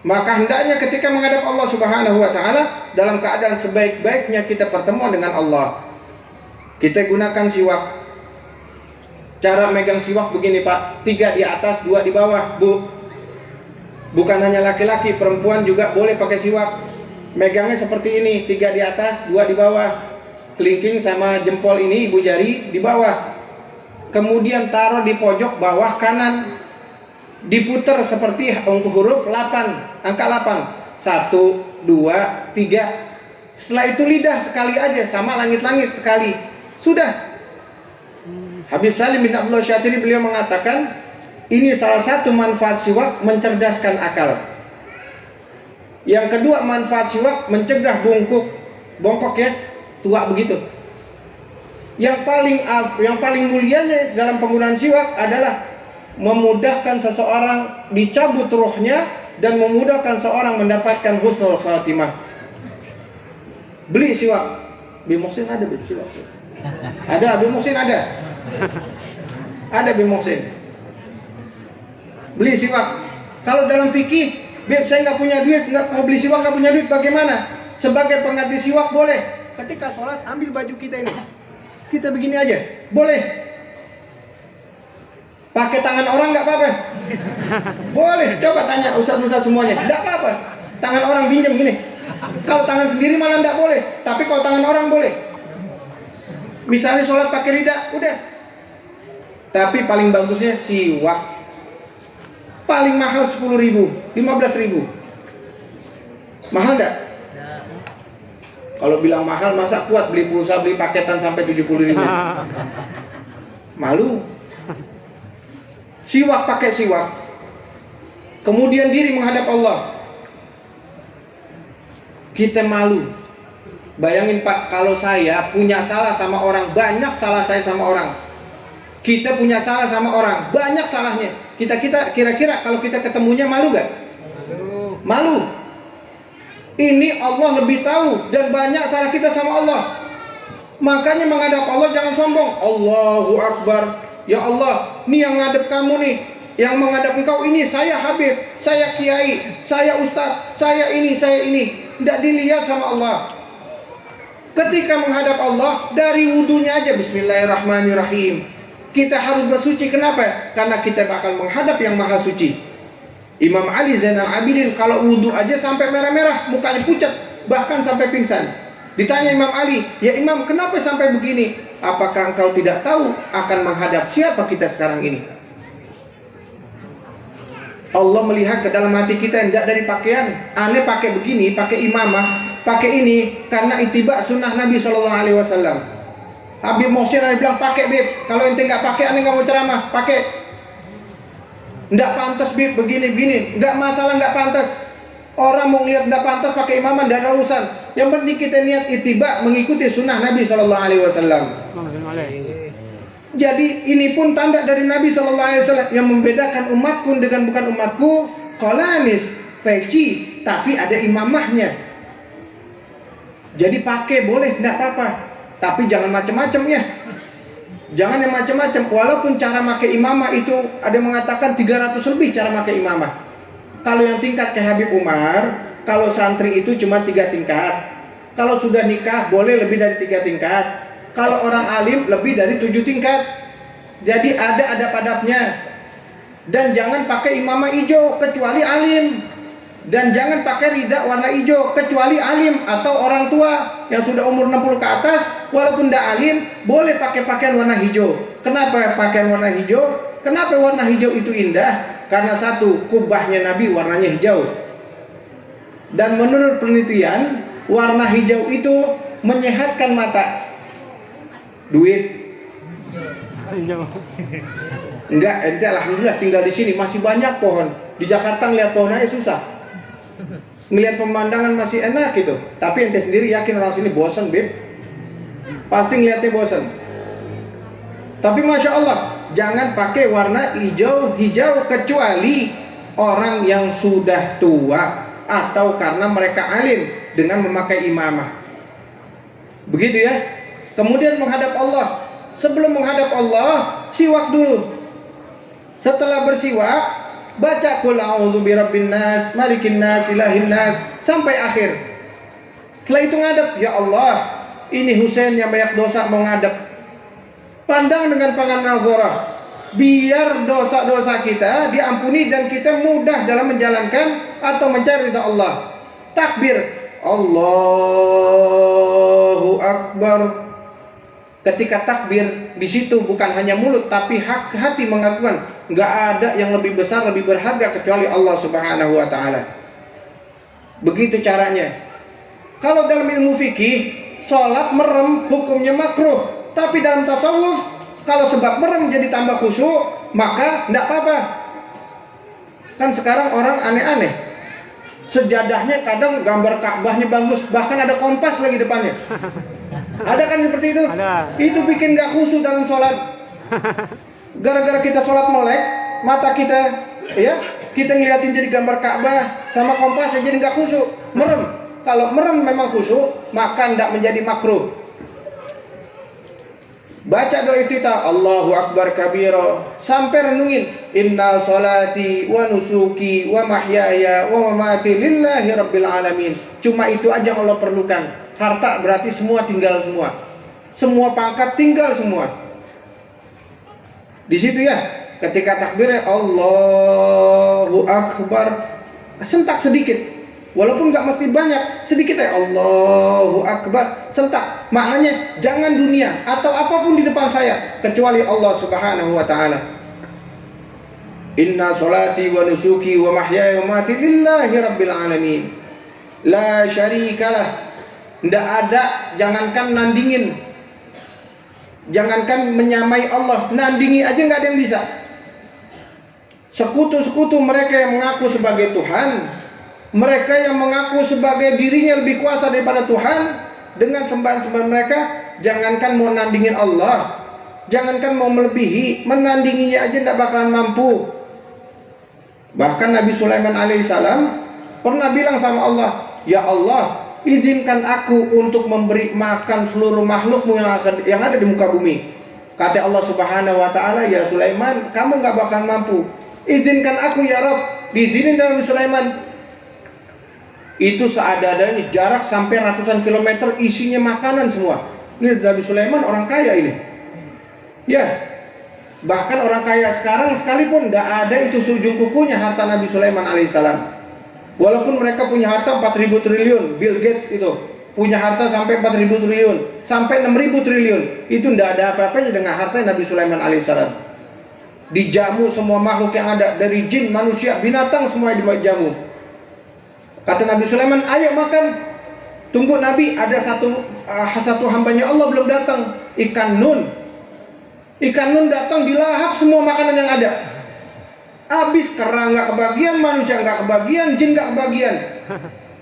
Maka hendaknya ketika menghadap Allah Subhanahu wa taala dalam keadaan sebaik-baiknya kita pertemuan dengan Allah, kita gunakan siwak. Cara megang siwak begini, Pak, 3 di atas, 2 di bawah, Bu. Bukan hanya laki-laki, perempuan juga boleh pakai siwak. Megangnya seperti ini, 3 di atas, 2 di bawah. Kelingking sama jempol ini, ibu jari di bawah. Kemudian taruh di pojok bawah kanan. Diputar seperti huruf 8, angka 8. 1, 2, 3. Setelah itu lidah sekali aja, sama langit-langit sekali. Sudah. Habib Salim bin Abdullah Syatiri beliau mengatakan, ini salah satu manfaat siwak, mencerdaskan akal. Yang kedua manfaat siwak, mencegah bongkok ya, tua begitu. Yang paling mulianya dalam penggunaan siwak adalah memudahkan seseorang dicabut ruhnya dan memudahkan seorang mendapatkan husnul khatimah. Beli siwak. Bim Muhsin ada beli siwak. Ada, Bim Muhsin ada. Ada Bim Muhsin. Beli siwak. Kalau dalam fikih, Bim saya nggak punya duit, nggak mau beli siwak, nggak punya duit, bagaimana? Sebagai pengganti siwak boleh. Ketika sholat ambil baju kita ini, kita begini aja, boleh. Pakai tangan orang nggak apa-apa. Boleh, coba tanya ustaz-ustaz semuanya, nggak apa-apa. Tangan orang pinjam gini. Kalau tangan sendiri malah nggak boleh, tapi kalau tangan orang boleh. Misalnya sholat pakai lidah, udah. Tapi paling bagusnya siwak. Paling mahal 10.000, 15.000. Mahal enggak? Kalau bilang mahal, masa kuat beli pulsa, beli paketan sampai 70.000? Malu. Siwak, pakai siwak. Kemudian diri menghadap Allah. Kita malu. Bayangin Pak, kalau saya punya salah sama orang, banyak salah saya sama orang. Kita punya salah sama orang, banyak salahnya. Kita kira-kira kalau kita ketemunya malu gak? Malu. Ini Allah lebih tahu dan banyak salah kita sama Allah. Makanya menghadap Allah jangan sombong. Allahu Akbar. Ya Allah, nih yang ngadep kamu nih, yang menghadap engkau ini, saya Habib, saya Kiai, saya Ustadz, saya ini, saya ini. Tidak dilihat sama Allah. Ketika menghadap Allah, dari wudunya aja Bismillahirrahmanirrahim. Kita harus bersuci. Kenapa? Karena kita bakal menghadap yang maha suci. Imam Ali Zainal Abidin kalau wudu aja sampai merah-merah, mukanya pucat, bahkan sampai pingsan. Ditanya Imam Ali, ya Imam, kenapa sampai begini? Apakah engkau tidak tahu akan menghadap siapa kita sekarang ini? Allah melihat ke dalam hati kita, tidak dari pakaian. Aneh pakai begini, pakai imamah, pakai ini karena ittiba sunnah Nabi SAW. Habib Mohsin ada bilang pakai Bib, kalau ente nggak pakai, aneh nggak mau ceramah, pakai. Nggak pantas Bib, begini, nggak masalah, nggak pantas. Orang mau ngeliat nggak pantas pakai imamah, nggak ada urusan. Yang penting kita niat ittiba, mengikuti sunnah Nabi SAW. Jadi ini pun tanda dari Nabi SAW yang membedakan umatku dengan bukan umatku. Qalanis, peci, tapi ada imamahnya. Jadi pakai boleh, nggak apa-apa. Tapi jangan macam-macam ya. Jangan yang macam-macam. Walaupun cara pakai imamah itu ada yang mengatakan 300 lebih cara pakai imamah. Kalau yang tingkat kayak Habib Umar, kalau santri itu cuma 3 tingkat. Kalau sudah nikah boleh lebih dari 3 tingkat. Kalau orang alim lebih dari 7 tingkat. Jadi ada adab-adabnya. Dan jangan pakai imamah hijau kecuali alim. Dan jangan pakai rida warna hijau kecuali alim atau orang tua yang sudah umur 60 ke atas. Walaupun tidak alim, boleh pakai pakaian warna hijau. Kenapa pakaian warna hijau? Kenapa warna hijau itu indah? Karena satu, kubahnya Nabi warnanya hijau. Dan menurut penelitian, warna hijau itu menyehatkan mata. Duit? Enggak, ente alhamdulillah tinggal di sini masih banyak pohon. Di Jakarta ngeliat pohon aja susah. Ngeliat pemandangan masih enak gitu. Tapi ente sendiri yakin orang sini bosan, Bib? Pasti ngeliatnya bosan. Tapi Masya Allah, jangan pakai warna hijau kecuali orang yang sudah tua atau karena mereka alim dengan memakai imamah. Begitu ya. Kemudian menghadap Allah. Sebelum menghadap Allah, siwak dulu. Setelah bersiwak, baca qul a'udzu birabbin nas, malikin nas, ilahin nas sampai akhir. Setelah itu ngadep, ya Allah, ini Husain yang banyak dosa mau ngadep. Pandang dengan pandangan nazarah, biar dosa-dosa kita diampuni dan kita mudah dalam menjalankan atau mencari ridha Allah. Takbir, Allahu Akbar. Ketika takbir, di situ bukan hanya mulut tapi hati mengakukan, nggak ada yang lebih besar, lebih berharga kecuali Allah Subhanahu wa Ta'ala. Begitu caranya. Kalau dalam ilmu fikih, sholat merem hukumnya makruh. Tapi dalam tasawuf, kalau sebab merem jadi tambah khusyuk, maka tidak apa-apa. Kan sekarang orang aneh-aneh. Sejadahnya kadang gambar Ka'bahnya bagus, bahkan ada kompas lagi depannya. Ada kan seperti itu? Ada. Itu bikin gak khusyuk dalam sholat. Gara-gara kita sholat molek, mata kita, ya, kita ngeliatin jadi gambar Ka'bah sama kompas jadi gak khusyuk, merem. Kalau merem memang khusyuk, maka tidak menjadi makruh. Baca doa iftitah, Allahu Akbar kabira, sampai renungin, inna sholati wa nusuki wa mahyaya wa mamati lillahi rabbil alamin. Cuma itu aja Allah perlukan. Harta berarti semua tinggal semua. Semua pangkat tinggal semua. Di situ ya, ketika takbirnya Allahu Akbar, sentak sedikit. Walaupun nggak mesti banyak, sedikit ya Allahu Akbar, sentak. Maknanya jangan dunia atau apapun di depan saya kecuali Allah Subhanahu wa Ta'ala. Inna sholati wa nusuki wa mahyaya wa mamati lillahi rabbil alamin. La syarikalah. Tidak ada, jangankan nandingin, jangankan menyamai Allah, nandingi aja nggak ada yang bisa. Sekutu-sekutu mereka yang mengaku sebagai Tuhan, mereka yang mengaku sebagai dirinya lebih kuasa daripada Tuhan, dengan sembahan-sembahan mereka, jangankan mau nandingin Allah, jangankan mau melebihi, menandinginya aja tidak bakalan mampu. Bahkan Nabi Sulaiman alaihissalam pernah bilang sama Allah, ya Allah, izinkan aku untuk memberi makan seluruh makhlukmu yang ada di muka bumi. Kata Allah Subhanahu wa ta'ala, ya Sulaiman, kamu gak bakal mampu. Izinkan aku ya Rabb. Diizinin Nabi Sulaiman. Itu seadanya, jarak sampai ratusan kilometer, isinya makanan semua. Ini Nabi Sulaiman orang kaya ini. Ya, bahkan orang kaya sekarang sekalipun gak ada itu seujung kukunya harta Nabi Sulaiman alaihissalam. Walaupun mereka punya harta 4.000 triliun, Bill Gates itu punya harta sampai 4.000 triliun, sampai 6.000 triliun, itu tidak ada apa-apanya dengan harta Nabi Sulaiman alaihissalam. Dijamu semua makhluk yang ada, dari jin, manusia, binatang, semua dijamu. Kata Nabi Sulaiman, ayo makan. Tunggu Nabi, ada satu hambanya Allah belum datang, ikan nun. Ikan nun datang, dilahap semua makanan yang ada. Habis, kera nggak kebagian, manusia nggak kebagian, jin nggak kebagian.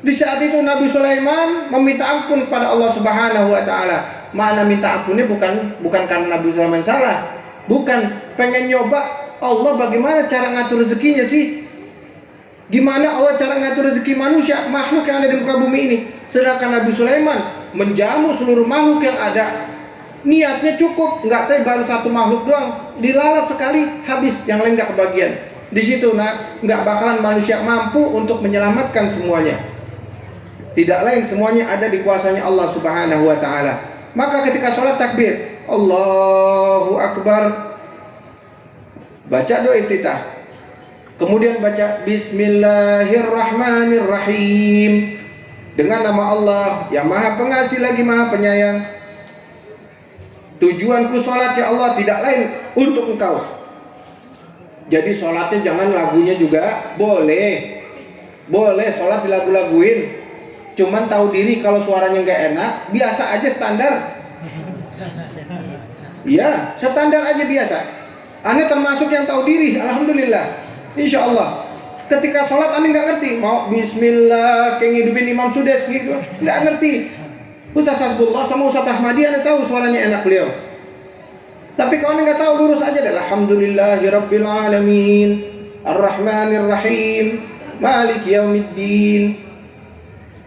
Di saat itu Nabi Sulaiman meminta ampun kepada Allah Subhanahu wa ta'ala. Mana minta ampunnya bukan karena Nabi Sulaiman salah, bukan, pengen nyoba Allah bagaimana cara ngatur rezekinya sih. Gimana Allah cara ngatur rezeki manusia, makhluk yang ada di muka bumi ini. Sedangkan Nabi Sulaiman menjamu seluruh makhluk yang ada. Niatnya cukup, nggak tahu baru satu makhluk doang, dilalat sekali, habis, yang lain nggak kebagian. Di situ nggak bakalan manusia mampu untuk menyelamatkan semuanya. Tidak lain, semuanya ada di kuasanya Allah Subhanahu wa ta'ala. Maka ketika sholat takbir, Allahu Akbar, baca doa iftitah, kemudian baca Bismillahirrahmanirrahim, dengan nama Allah yang maha pengasih lagi maha penyayang. Tujuanku sholat ya Allah tidak lain untuk Engkau. Jadi sholatnya jangan lagunya juga boleh sholat dilagu-laguin. Cuman tahu diri kalau suaranya nggak enak, biasa aja standar. Ya, standar aja biasa. Ane termasuk yang tahu diri, alhamdulillah. Insya Allah. Ketika sholat ane nggak ngerti, mau Bismillah kayak ngidupin Imam Sudes gitu, nggak ngerti. Ustaz Abdullah sama Ustaz Ahmadi ane tahu suaranya enak beliau. Tapi kalau ane nggak tahu, lurus aja deh. Alhamdulillahirabbil alamin, arrahmanirrahim, maliki yaumiddin,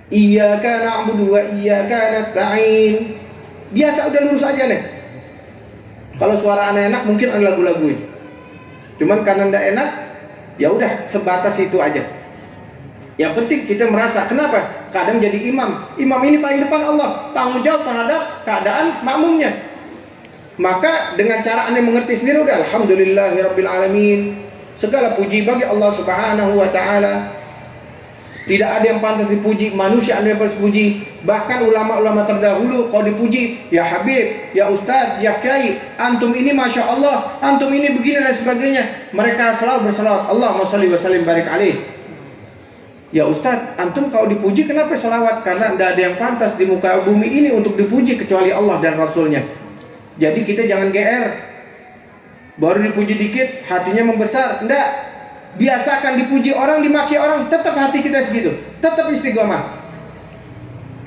iyyaka na'budu wa iyyaka nasta'in. Biasa, udah lurus aja nih. Kalau suara ane enak mungkin ane lagu-laguin. Cuman karena ndak enak, ya udah sebatas itu aja. Yang penting kita merasa, kenapa? Kadang jadi imam ini paling depan Allah, tanggung jawab terhadap keadaan makmumnya. Maka dengan cara anda mengerti sendiri, udah alhamdulillahirabbil alamin, segala puji bagi Allah Subhanahu wa ta'ala. Tidak ada yang pantas dipuji, manusia anda yang pantas dipuji. Bahkan ulama-ulama terdahulu kalau dipuji, ya Habib, ya Ustadz, ya Kiai, antum ini Masya Allah, antum ini begini dan sebagainya. Mereka selalu bersalawat, Allahumma sholli wa sallim barik alaih. Ya Ustadz, antum kalau dipuji kenapa salawat? Karena tidak ada yang pantas di muka bumi ini untuk dipuji kecuali Allah dan Rasulnya. Jadi kita jangan GR, baru dipuji dikit hatinya membesar. Tidak, biasakan dipuji orang, dimaki orang, tetap hati kita segitu, tetap istiqomah.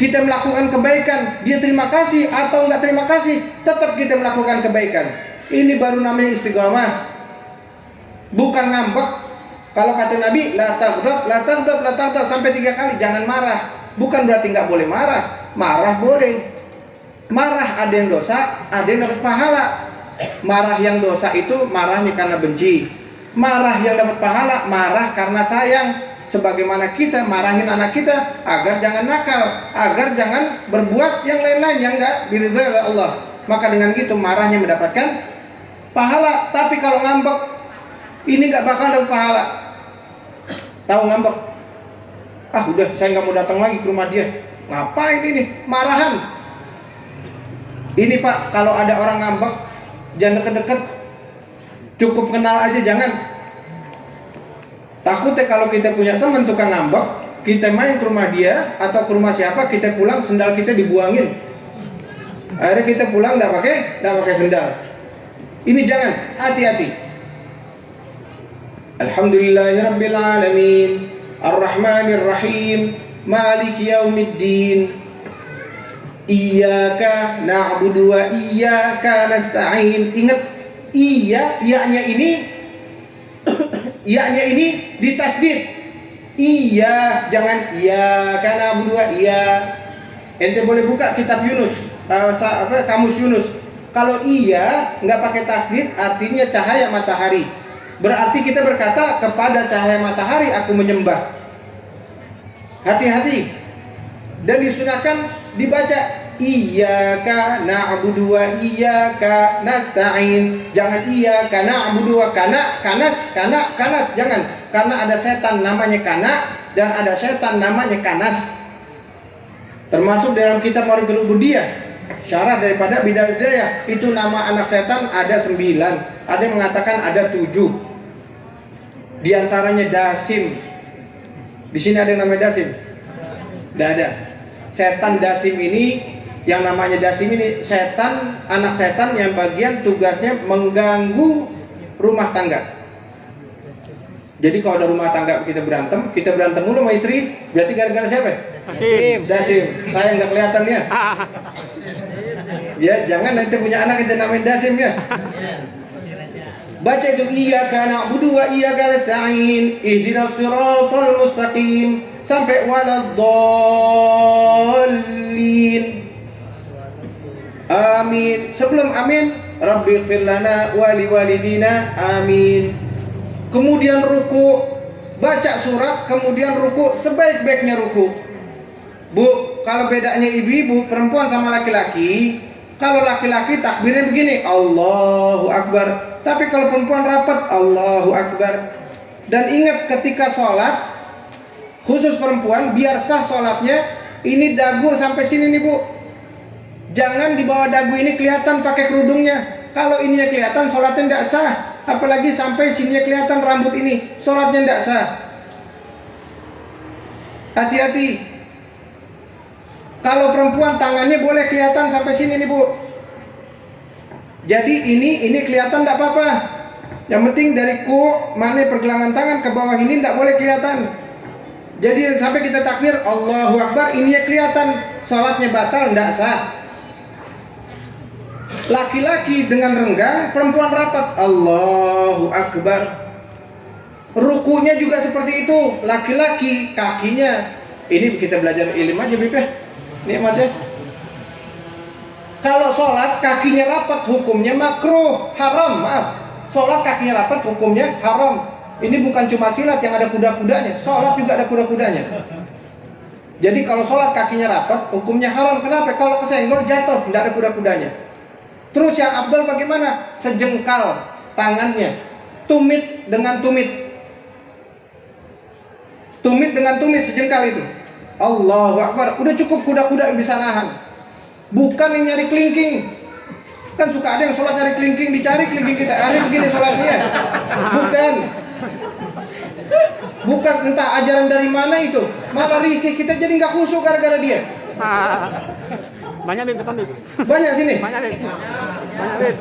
Kita melakukan kebaikan, dia terima kasih atau enggak terima kasih, tetap kita melakukan kebaikan. Ini baru namanya istiqomah, bukan ngambek. Kalau kata Nabi, la taghdab, la taghdab, la taghdab, sampai 3 kali, jangan marah. Bukan berarti nggak boleh marah, marah boleh. Marah ada yang dosa, ada yang dapat pahala. Marah yang dosa itu marahnya karena benci. Marah yang dapat pahala, marah karena sayang. Sebagaimana kita marahin anak kita agar jangan nakal, agar jangan berbuat yang lain-lain yang enggak diridhai oleh Allah. Maka dengan gitu marahnya mendapatkan pahala. Tapi kalau ngambek, ini nggak bakal dapat pahala. Tahu ngambek? Ah udah, saya nggak mau datang lagi ke rumah dia. Ngapain ini? Marahan. Ini Pak, kalau ada orang ngambek, jangan deket-deket, cukup kenal aja, jangan. Takutnya kalau kita punya teman tukang ngambek, kita main ke rumah dia atau ke rumah siapa, kita pulang sendal kita dibuangin. Akhirnya kita pulang enggak pakai sendal. Ini jangan, hati-hati. Alhamdulillahirabbil alamin, arrahmanir rahim, maliki yaumiddin. Iyyaka na'budu wa iyyaka nasta'in. Ingat, iya-nya ini ditasdid. Iya, jangan iya karena na'budu wa iya. Ente boleh buka kitab Yunus, kamus Yunus. Kalau iya nggak pakai tasdid, artinya cahaya matahari. Berarti kita berkata kepada cahaya matahari aku menyembah. Hati-hati. Dan disunahkan dibaca iyyaka na'budu wa iyyaka nasta'in. Jangan iyyaka na'budu wa kanas, jangan. Karena ada setan namanya kana dan ada setan namanya kanas. Termasuk dalam kitab Marigul Ubudiyah, syarah daripada Bidayah, itu nama anak setan ada 9. Ada yang mengatakan ada 7. Di antaranya Dasim. Di sini ada yang namanya Dasim? Tidak ada. Setan Dasim ini, yang namanya Dasim ini setan, anak setan yang bagian tugasnya mengganggu rumah tangga. Jadi kalau ada rumah tangga kita berantem mulu sama istri, berarti gara-gara siapa? Dasim. Saya nggak kelihatan ya. Ya, jangan nanti punya anak kita namain Dasim ya. Baca itu iyyaka na'budu wa iyyaka nasta'in, ihdinas siratal mustaqim sampai waladdallin. Amin. Sebelum amin, rabbighfir lana wa liwalidina, amin. Kemudian ruku, baca surat, kemudian ruku sebaik-baiknya ruku. Bu, kalau bedanya ibu-ibu, perempuan sama laki-laki, kalau laki-laki takbirnya begini, Allahu Akbar. Tapi kalau perempuan rapat, Allahu Akbar. Dan ingat ketika sholat, khusus perempuan, biar sah sholatnya, ini dagu sampai sini nih bu. Jangan di bawah dagu ini kelihatan pakai kerudungnya. Kalau ininya kelihatan, sholatnya tidak sah. Apalagi sampai sininya kelihatan rambut ini, sholatnya tidak sah. Hati-hati. Kalau perempuan tangannya boleh kelihatan sampai sini nih bu. Jadi ini kelihatan tidak apa-apa. Yang penting dari mana pergelangan tangan ke bawah ini tidak boleh kelihatan. Jadi sampai kita takbir Allahu Akbar, ininya kelihatan, sholatnya batal, tidak sah. Laki-laki dengan renggang, perempuan rapat, Allahu Akbar. Rukunya juga seperti itu. Laki-laki kakinya, ini kita belajar ilmu aja Bipeh, nikmat ya. Kalau sholat kakinya rapat, hukumnya makruh, haram, maaf. Sholat kakinya rapat, hukumnya haram. Ini bukan cuma silat yang ada kuda-kudanya, sholat juga ada kuda-kudanya. Jadi kalau sholat kakinya rapat, hukumnya haram. Kenapa? Kalau kesenggol jatuh, tidak ada kuda-kudanya. Terus yang afdal bagaimana? Sejengkal tangannya, tumit dengan tumit. Tumit dengan tumit, sejengkal itu. Allahu Akbar, udah cukup kuda-kuda yang bisa nahan. Bukan yang nyari kelingking. Kan suka ada yang sholat nyari kelingking, dicari kelingking kita. Akhirnya begini sholatnya. Bukan entah ajaran dari mana itu. Malah risih, kita jadi nggak khusyuk gara-gara dia. Banyak beton Bib. Banyak sini. Banyak Bib.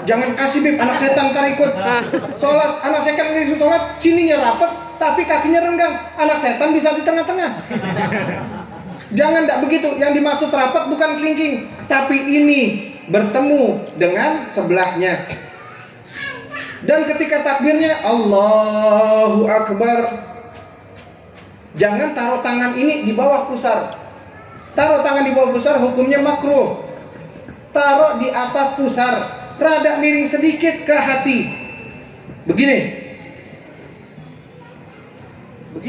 Jangan kasih Bib, anak setan ntar ikut sholat. Anak setan ikut sholat, sininya rapat, tapi kakinya renggang. Anak setan bisa di tengah-tengah. Jangan tidak begitu. Yang dimaksud rapat bukan kelingking, tapi ini bertemu dengan sebelahnya. Dan ketika takbirnya Allahu Akbar, jangan taruh tangan ini di bawah pusar. Taruh tangan di bawah pusar hukumnya makruh. Taruh di atas pusar, rada miring sedikit ke hati. Begini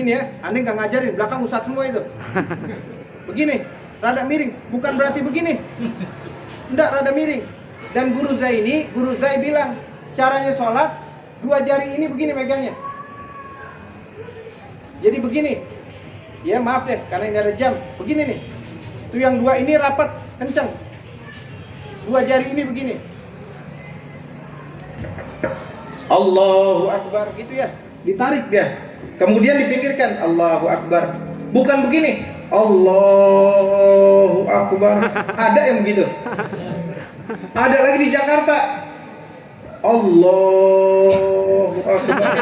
ya, aneh nggak ngajarin, belakang ustadz semua itu. Begini, rada miring, bukan berarti begini. Enggak, rada miring. Dan guru Zai bilang, caranya sholat, 2 jari ini begini megangnya. Jadi begini. Ya maaf deh, karena ini ada jam. Begini nih. Itu yang 2 ini rapat, kencang. 2 jari ini begini. Allahu Akbar, gitu ya. ditarik dia. Kemudian dipinggirkan, Allahu Akbar. Bukan begini, Allahu Akbar. Ada yang begitu. Ada lagi di Jakarta, Allahu Akbar.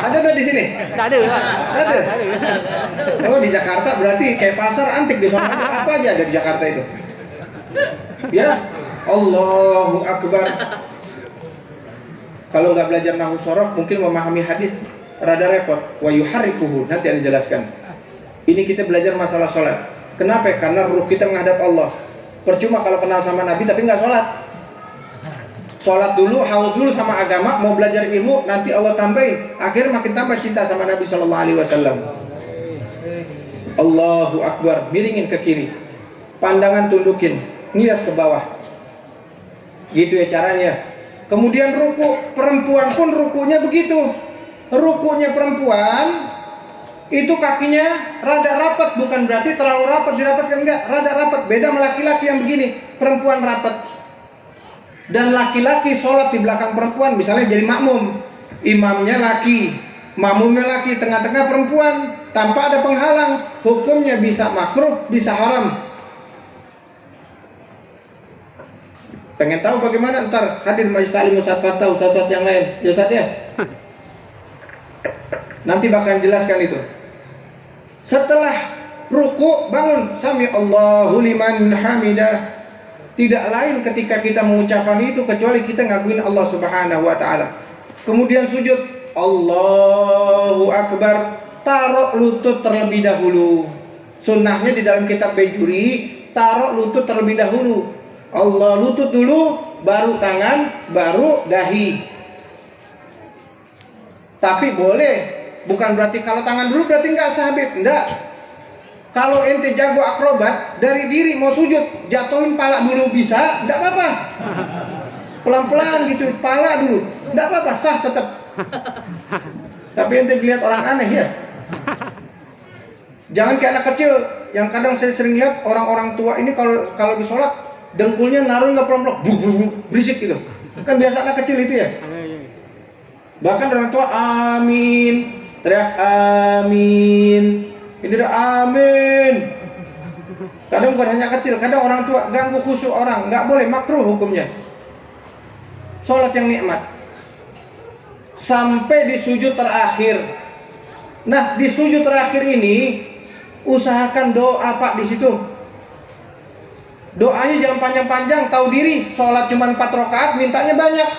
Ada nggak di sini? Tak ada lah. Tak ada. Oh, di Jakarta berarti kayak pasar antik di sana. Apa aja ada di Jakarta itu? Ya, Allahu Akbar. Kalau nggak belajar nahwu shorof, mungkin memahami hadis rada repot. Wa yuharrikuhu, nanti ada dijelaskan. Ini kita belajar masalah sholat. Kenapa? Karena ruh kita menghadap Allah. Percuma kalau kenal sama Nabi tapi nggak sholat. Sholat dulu, haus dulu sama agama, mau belajar ilmu, nanti Allah tambahin. Akhirnya makin tambah cinta sama Nabi Shallallahu Alaihi Wasallam. Allahu Akbar, miringin ke kiri, pandangan tundukin, ngeliat ke bawah. Gitu ya caranya. Kemudian ruku, perempuan pun rukunya begitu. Rukunya perempuan itu kakinya rada rapat, bukan berarti terlalu rapat, dirapatkan enggak, rada rapat. Beda sama laki-laki yang begini, perempuan rapat. Dan laki-laki sholat di belakang perempuan, misalnya jadi makmum, imamnya laki, makmumnya laki, tengah-tengah perempuan, tanpa ada penghalang, hukumnya bisa makruh, bisa haram. Pengen tahu bagaimana? Ntar hadir majelis taklim Ustaz Fatah, Ustaz yang lain, ya Ustaz ya. Nanti bakal jelaskan itu. Setelah ruku bangun, sami Allahu liman hamidah. Tidak lain ketika kita mengucapkan itu kecuali kita ngakuin Allah Subhanahu wa taala. Kemudian sujud, Allahu Akbar, taruh lutut terlebih dahulu. Sunnahnya di dalam kitab Bejuri, taruh lutut terlebih dahulu. Allah lutut dulu, baru tangan, baru dahi. Tapi boleh, bukan berarti kalau tangan dulu berarti enggak sah, Habib. Enggak. Kalau ente jago akrobat, dari diri mau sujud, jatuhin pala dulu bisa, enggak apa-apa. Pelan-pelan gitu, pala dulu, enggak apa-apa, sah tetap. Tapi ente lihat orang aneh ya. Jangan kayak anak kecil, yang kadang saya sering lihat orang-orang tua ini kalau di sholat, dengkulnya naruh nggak plong-plong, berisik gitu. Kan biasa anak kecil itu ya. Bahkan orang tua amin, teriak amin. Ini udah amin. Kadang bukan hanya kecil, kadang orang tua ganggu khusyuk orang, nggak boleh, makruh hukumnya. Sholat yang nikmat sampai di sujud terakhir. Nah, di sujud terakhir ini usahakan doa Pak di situ. Doanya jangan panjang-panjang, tahu diri. Sholat cuma 4 rakaat, mintanya banyak.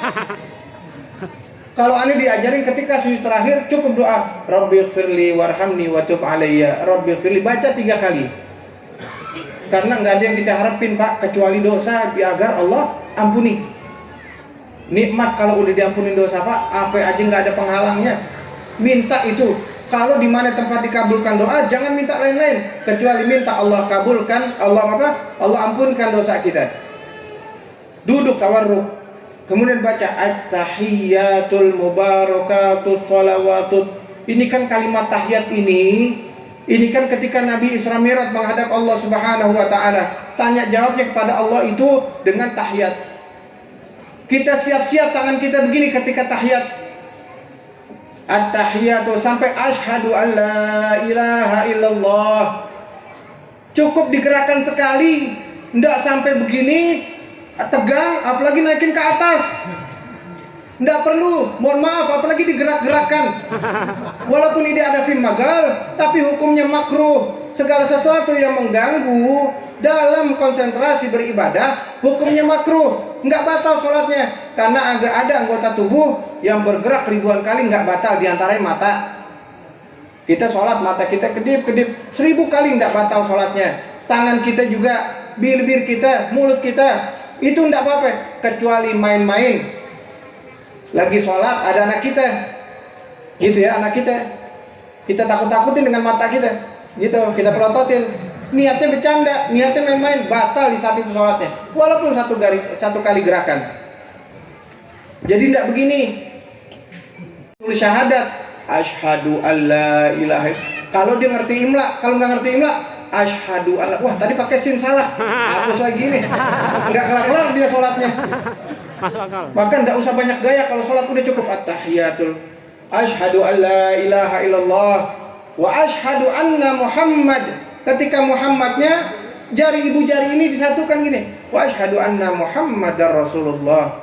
Kalau aneh diajarin ketika sujud terakhir cukup doa Rabbighfirli warhamni wa tub alayya. Rabbighfirli baca 3 kali. Karena nggak ada yang kita harapin Pak kecuali dosa agar Allah ampuni. Nikmat kalau udah diampuni dosa Pak, apa aja nggak ada penghalangnya. Minta itu. Kalau di mana tempat dikabulkan doa, jangan minta lain-lain kecuali minta Allah kabulkan, Allah ampunkan dosa kita. Duduk tawarruk. Kemudian baca at-tahiyyatul mubarakatus shalawatut. Ini kan kalimat tahiyat ini kan ketika Nabi Isra Mi'raj menghadap Allah Subhanahu wa taala. Tanya jawabnya kepada Allah itu dengan tahiyat. Kita siap-siap tangan kita begini ketika tahiyat. At-tahiyyatu sampai asyhadu an la ilaha illallah. Cukup digerakkan sekali, enggak sampai begini tegang, apalagi naikin ke atas. Nggak perlu, mohon maaf, apalagi digerak-gerakkan. Walaupun ini ada film magal, tapi hukumnya makruh. Segala sesuatu yang mengganggu dalam konsentrasi beribadah, hukumnya makruh. Nggak batal sholatnya, karena agak ada anggota tubuh yang bergerak ribuan kali nggak batal, diantaranya mata. Kita sholat, mata kita kedip-kedip 1000 kali nggak batal sholatnya. Tangan kita juga, bibir kita, mulut kita, itu enggak apa-apa, kecuali main-main. Lagi sholat ada anak kita, gitu ya, anak kita takut-takutin dengan mata kita, gitu, kita pelototin. Niatnya bercanda, niatnya main-main, batal di saat itu sholatnya, walaupun satu kali gerakan. Jadi enggak begini. Tulis syahadat, asyhadu alla ilaha. Kalau dia ngerti imla, kalau nggak ngerti imla, asyhadu alla. Wah, tadi pakai sin salah. Hapus lagi nih. Enggak kelar-kelar dia sholatnya. Masuk akal. Maka enggak usah banyak gaya, kalau sholat udah cukup at-tahiyatul. Asyhadu an la ilaha illallah wa asyhadu anna Muhammad. Ketika Muhammadnya, jari ibu jari ini disatukan gini. Wa asyhadu anna Muhammadar Rasulullah.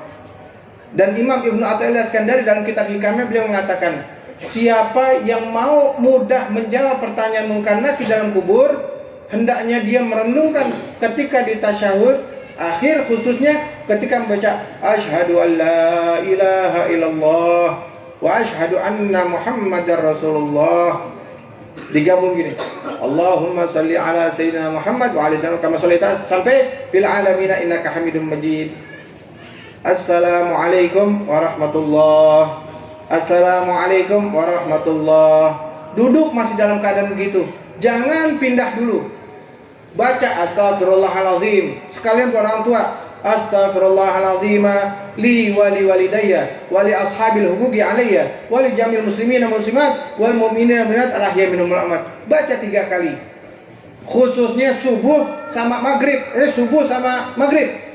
Dan Imam Ibnu Athaillah Iskandari dalam kitab Hikamnya beliau mengatakan, siapa yang mau mudah menjawab pertanyaan mungkar nakir dalam kubur, hendaknya dia merenungkan ketika di tasyahud akhir, khususnya ketika membaca asyhadu an la ilaha illallah wa asyhadu anna Muhammadar Rasulullah. Digabung gini, Allahumma salli ala sayyidina Muhammad wa ala sayyidina kama shallaita sampai fil alamin innaka Hamidum Majid. Assalamualaikum warahmatullahi. Assalamualaikum warahmatullahi. Duduk masih dalam keadaan begitu. Jangan pindah dulu. Baca astaghfirullahaladzim. Sekalian ke orang tua, astaghfirullahaladzim li wali walidayya wali ashabil huquqi alayya wali jamil muslimin wal muslimat wal mu'minin wal mu'minat al-ahya minhum wal amwat. Baca 3 kali. Khususnya subuh sama maghrib. Subuh sama maghrib.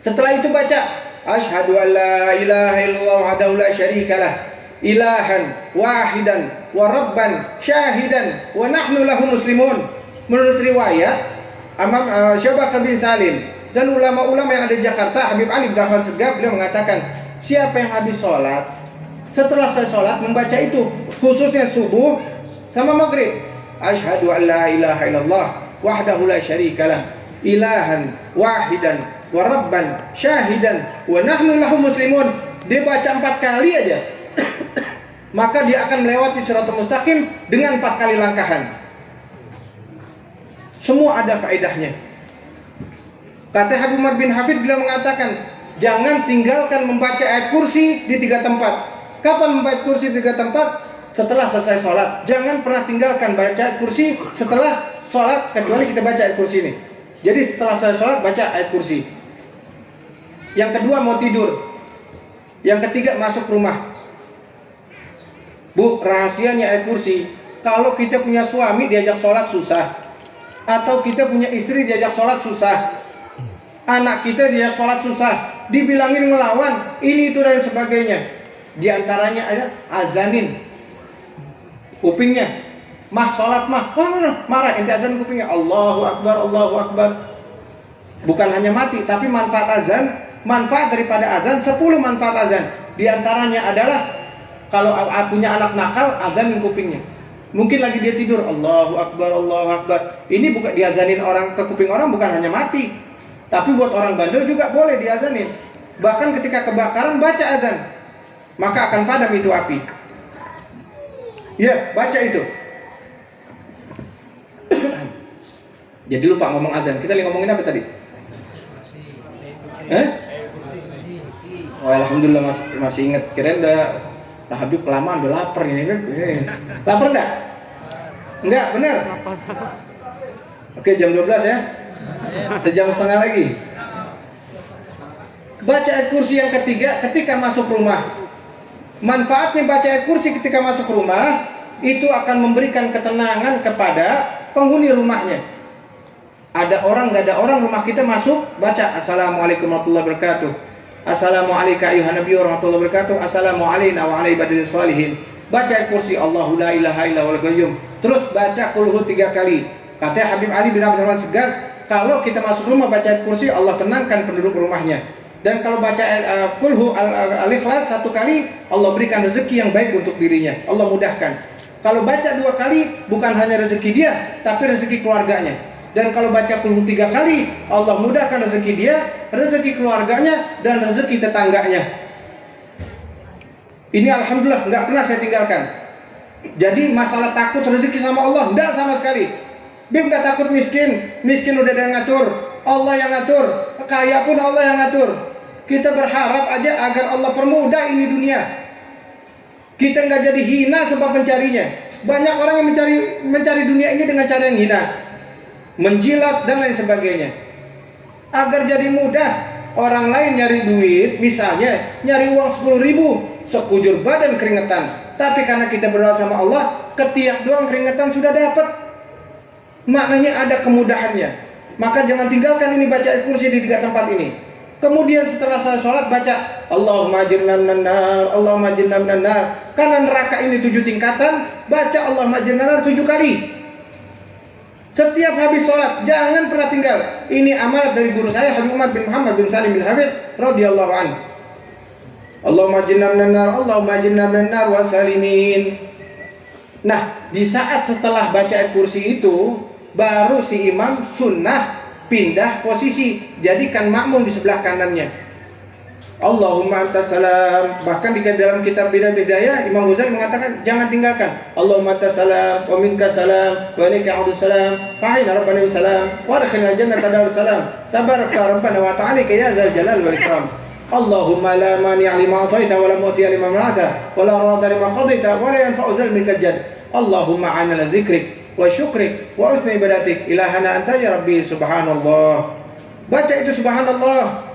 Setelah itu baca asyhadu an la ilaha illallah wahdahu la syarikalah ilahan wahidan wa rabban syahidan wa nahnu lahu muslimun. Menurut riwayat Syekh Bakar bin Salim dan ulama-ulama yang ada di Jakarta, Habib Ali bin Dahlan Segaf, beliau mengatakan, siapa yang habis sholat, setelah saya sholat membaca itu, khususnya subuh sama maghrib, asyhadu an la ilaha illallah wahdahu la syarikalah ilahan wahidan wa rabban syahidan wa nahnu lahu muslimun. Dia baca 4 kali aja maka dia akan melewati siratal mustaqim dengan 4 kali langkahan. Semua ada faedahnya. Kata Habib Umar bin Hafid, beliau mengatakan, jangan tinggalkan membaca ayat kursi di 3 tempat. Kapan membaca kursi di 3 tempat? Setelah selesai sholat. Jangan pernah tinggalkan baca ayat kursi setelah sholat, kecuali kita baca ayat kursi ini. Jadi setelah selesai sholat baca ayat kursi. Yang kedua mau tidur. Yang ketiga masuk rumah. Bu, rahasianya ayat kursi, kalau kita punya suami diajak sholat susah, atau kita punya istri diajak sholat susah, anak kita diajak sholat susah, dibilangin ngelawan, ini itu dan sebagainya. Di antaranya ada azanin kupingnya, mah sholat mah, marah ente azan kupingnya, Allahu Akbar, Allahu Akbar. Bukan hanya mati, tapi manfaat azan, manfaat daripada azan, 10 manfaat azan. Di antaranya adalah kalau punya anak nakal, azanin kupingnya. Mungkin lagi dia tidur, Allahu Akbar, Allahu Akbar. Ini bukan diazanin orang ke kuping orang, bukan hanya mati, tapi buat orang bandel juga boleh diazanin. Bahkan ketika kebakaran baca azan, maka akan padam itu api. Ya, baca itu. Jadi lupa ngomong azan. Kita lagi ngomongin apa tadi? Oh, alhamdulillah masih ingat. Kirain udah Habib kelamaan, udah lapar ini. Lapar enggak? Enggak, benar. Oke, jam 12 ya. Sejam setengah lagi. Baca ayat kursi yang ketiga ketika masuk rumah. Manfaatnya baca ayat kursi ketika masuk rumah itu akan memberikan ketenangan kepada penghuni rumahnya. Ada orang, nggak ada orang, rumah kita masuk, baca Assalamualaikum warahmatullahi wabarakatuh, Assalamualaikum ayuhan nabi warahmatullahi wabarakatuh, Assalamualaikum wa ala ibadillah salihin. Baca ayat kursi Allahu la ilaha illa wal qayyum. Terus baca qul hu 3 kali. Kata Habib Ali bin Dahlan Segaf, kalau kita masuk rumah baca ayat kursi, Allah tenangkan penduduk rumahnya. Dan kalau baca qul hu al-ikhlas 1 kali, Allah berikan rezeki yang baik untuk dirinya, Allah mudahkan. Kalau baca 2 kali, bukan hanya rezeki dia, tapi rezeki keluarganya. Dan kalau baca qul hu 3 kali, Allah mudahkan rezeki dia, rezeki keluarganya, dan rezeki tetangganya. Ini alhamdulillah nggak pernah saya tinggalkan. Jadi masalah takut rezeki sama Allah, enggak sama sekali. Bib nggak takut miskin, miskin udah ada yang ngatur, Allah yang ngatur. Kaya pun Allah yang ngatur. Kita berharap aja agar Allah permudah ini dunia. Kita nggak jadi hina sebab mencarinya. Banyak orang yang mencari dunia ini dengan cara yang hina, menjilat dan lain sebagainya. Agar jadi mudah, orang lain nyari duit, misalnya nyari uang 10.000, sekujur badan keringetan. Tapi karena kita berdoa sama Allah, ketiak doang keringetan sudah dapat. Maknanya ada kemudahannya. Maka jangan tinggalkan ini baca ayat kursi di 3 tempat ini. Kemudian setelah saya sholat baca Allahumma ajirna minan nar, Allahumma ajirna minan nar. Karena neraka ini 7 tingkatan, baca Allahumma ajirna minan nar 7 kali. Setiap habis sholat, jangan pernah tinggal. Ini amanat dari guru saya Habib Umar bin Muhammad bin Salim bin Habib radhiyallahu anhu. Allahumma ajirna minan nar, Allahumma ajirna minan nar wasalimin. Nah, di saat setelah baca ayat kursi itu, baru si imam sunnah pindah posisi, jadikan makmum di sebelah kanannya. Allahumma antas salam. Bahkan di dalam kitab Bidayatul Hidayah, Imam Ghazali mengatakan jangan tinggalkan. Allahumma antas salam wa minkas salam wa ilaika a'udzu salam fa inna rabbana salam wa adkhilna jannata darus salam tabaraka rabbana wa ta'ala ya dzal jalal wal ikram. Allahumma la mani'a lima a'taita wa la mu'tiya lima mana'ta wa la radda lima qadaita wa la yanfa'u dzal minkal jadd. Allahumma 'ala dzikrik wa syukrik wa husni ibadatik ilahana anta ya rabbi subhanallah. Baca itu subhanallah,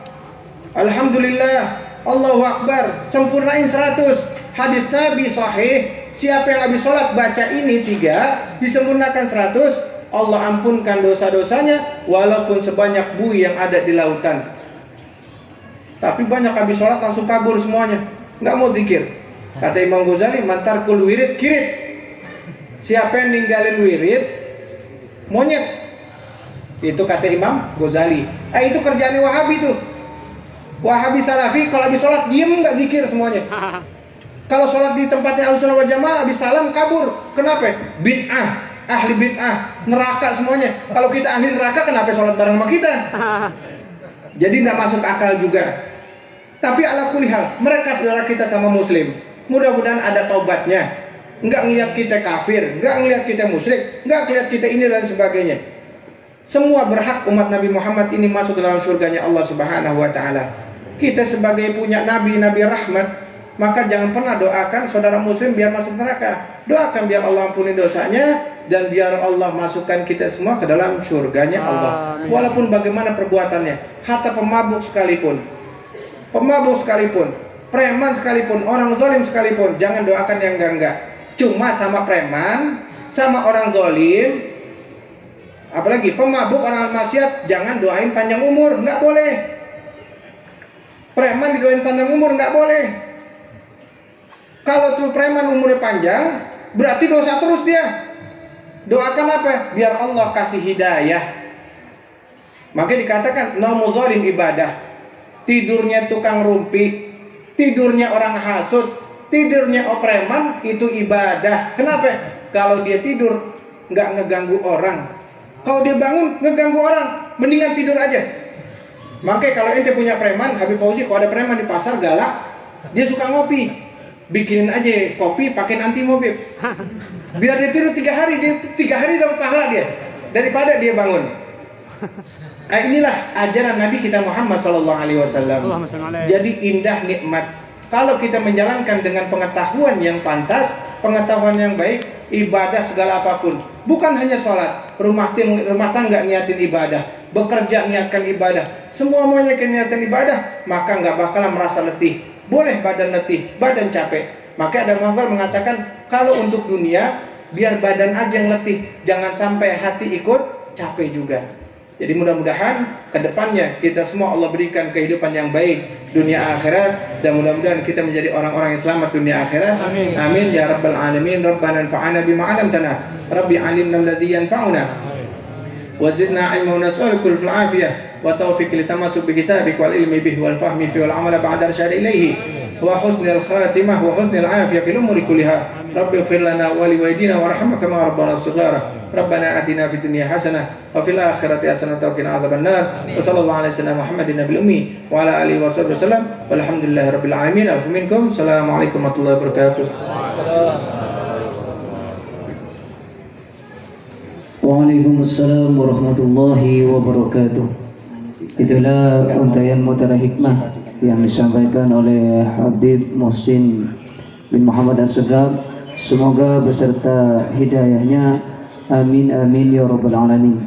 alhamdulillah, Allahu akbar, sempurnain 100. Hadis Nabi sahih, siapa yang habis sholat baca ini 3, disempurnakan 100, Allah ampunkan dosa-dosanya walaupun sebanyak buih yang ada di lautan. Tapi banyak habis sholat langsung kabur semuanya, nggak mau zikir. Kata Imam Ghazali, mantarkul wirid kirit. Siapa yang ninggalin wirid, monyet. Itu kata Imam Ghazali. Itu kerjaannya Wahabi tuh. Wahabi Salafi kalau habis sholat diem nggak zikir semuanya. Kalau sholat di tempatnya Ahlussunnah wal Jamaah habis salam kabur. Kenapa? Bid'ah, ahli bid'ah, neraka semuanya. Kalau kita ahli neraka kenapa sholat bareng sama kita? Jadi nggak masuk akal juga. Tapi ala kulli hal, mereka saudara kita sama muslim. Mudah-mudahan ada taubatnya. Nggak ngelihat kita kafir, nggak ngelihat kita musyrik, nggak ngelihat kita ini dan sebagainya. Semua berhak umat Nabi Muhammad ini masuk ke dalam surganya Allah Subhanahu wa taala. Kita sebagai punya nabi rahmat, maka jangan pernah doakan saudara muslim biar masuk neraka. Doakan biar Allah ampuni dosanya dan biar Allah masukkan kita semua ke dalam surganya Allah. Walaupun bagaimana perbuatannya, hatta pemabuk sekalipun, preman sekalipun, orang zalim sekalipun, jangan doakan yang enggak. Cuma sama preman, sama orang zalim, apalagi pemabuk, orang maksiat, jangan doain panjang umur, nggak boleh. Preman didoain panjang umur nggak boleh. Kalau tuh preman umurnya panjang, berarti dosa terus dia. Doakan apa? Biar Allah kasih hidayah. Makanya dikatakan naumu zalim ibadah. Tidurnya tukang rumpi, tidurnya orang hasud, tidurnya preman itu ibadah. Kenapa? Kalau dia tidur nggak ngeganggu orang. Kalau dia bangun ngeganggu orang, mendingan tidur aja. Makanya kalau ente punya preman, Habib Fauzi, kalau ada preman di pasar galak, dia suka ngopi, bikinin aja kopi pakai anti mobil, biar dia tidur 3 hari, dia 3 hari dapat pahala dia daripada dia bangun. Nah, inilah ajaran Nabi kita Muhammad SAW. Jadi indah nikmat. Kalau kita menjalankan dengan pengetahuan yang pantas, pengetahuan yang baik, ibadah segala apapun, bukan hanya sholat, rumah tangga niatin ibadah, bekerja niatkan ibadah, semua niatkan ibadah, maka nggak bakalan merasa letih. Boleh badan letih, badan capek. Maka ada mahfal mengatakan kalau untuk dunia biar badan aja yang letih, jangan sampai hati ikut capek juga. Jadi mudah-mudahan kedepannya kita semua Allah berikan kehidupan yang baik dunia akhirat, dan mudah-mudahan kita menjadi orang-orang yang selamat dunia akhirat. Amin. Amin ya rabbal alamin. Rabbana anfa'na bima 'allamtana. Rabbi 'allimna alladhi yanfa'una. Wa zidna 'ilman wa nas'aluka al-'afiyah wa tawfiq litamasuk bi kitabik wal ilmi bihi wal fahmi fi wal 'amala ba'da irsyad ilayhi wa husnil khatimah wa husnil 'afiyah fil umuri kulliha. Rabbi ighfir lana wa liwalidina warhamna kama rabbana shighara. Rabbana atina fid dunya hasanah wa fil akhirati hasanah wa qina adzabannar. Wa sallallahu alaihi wasallam Muhammadin nabiyil ummi wa ala alihi washabbihi wasallam. Walhamdulillahi rabbil alamin. Alhamdulillah. Assalamualaikum warahmatullahi wabarakatuh. Waalaikumsalam warahmatullahi wabarakatuh. Itulah untayan mutara hikmah yang disampaikan oleh Habib Muhsin bin Muhammad As-Segaf. Semoga beserta hidayahnya, amin amin ya rabbal alamin.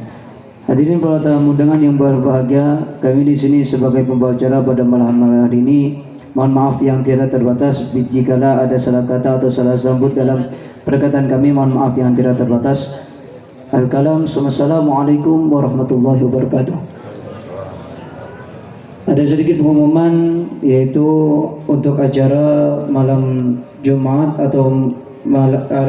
Hadirin para tamu undangan yang berbahagia, kami di sini sebagai pembawa acara pada malam hari ini mohon maaf yang tidak terbatas jikalau ada salah kata atau salah sambut dalam perkataan kami, mohon maaf yang tidak terbatas. Al-kalam. Assalamualaikum warahmatullahi wabarakatuh. Ada sedikit pengumuman, yaitu untuk acara malam Jumat atau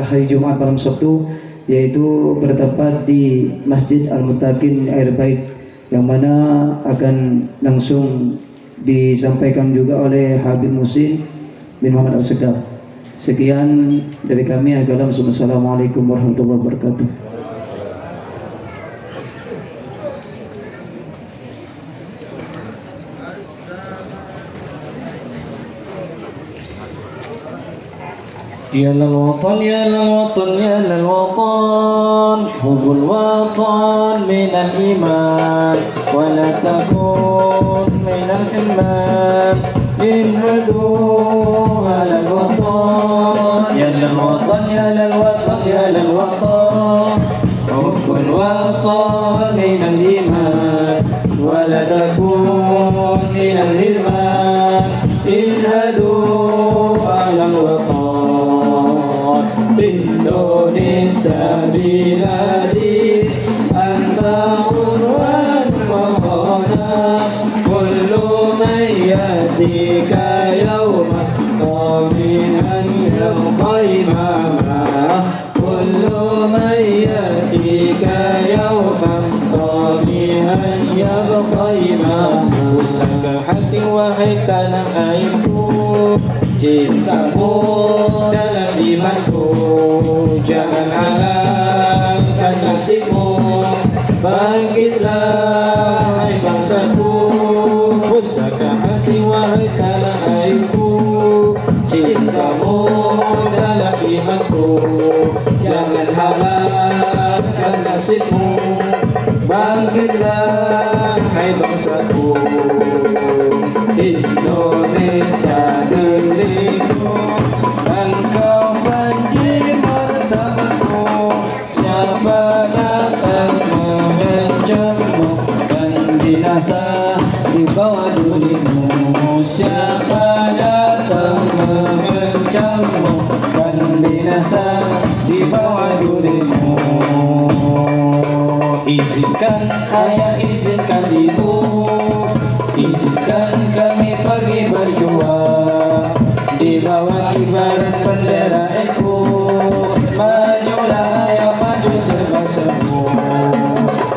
hari Jumat malam Sabtu, yaitu bertempat di Masjid Al-Muttaqin Air Baik, yang mana akan langsung disampaikan juga oleh Habib Muhsin bin Muhammad Al-Segaf. Sekian dari kami. Assalamualaikum warahmatullahi wabarakatuh. يا للوطن يا للوطن يا للوطن، حب الوطن من الإيمان ولا تكون من الحرمان، انهدوا على الوطن يا للوطن يا للوطن يا للوطن، حب الوطن من الإيمان ولا تكون من الحرمان، انهدوا على الوطن. Indonesia biladi anta urwan mahana, kullu man yatika yawman qamihan yalqa imama, kullu man yatika yawman qamihan yalqa imama. Sabahati wahai tanah airku, cintamu dalam imanku, jangan alangkan nasibmu, bangkitlah hai bangsaku. Pusaka hati wahai tanah airku, cintamu dalam imanku, jangan halangkan nasibmu, bangkitlah hai bangsaku. Indonesia negeriku, engkau banjir martabatku, siapa datang mengancammu dan binasa di bawah durimu, siapa datang mengancammu dan binasa di bawah durimu. Izinkan ayah, izinkan ibu, izinkan kami pergi berjuang di bawah kibaran bendera NU. Majulah ayah, maju serba-serbu,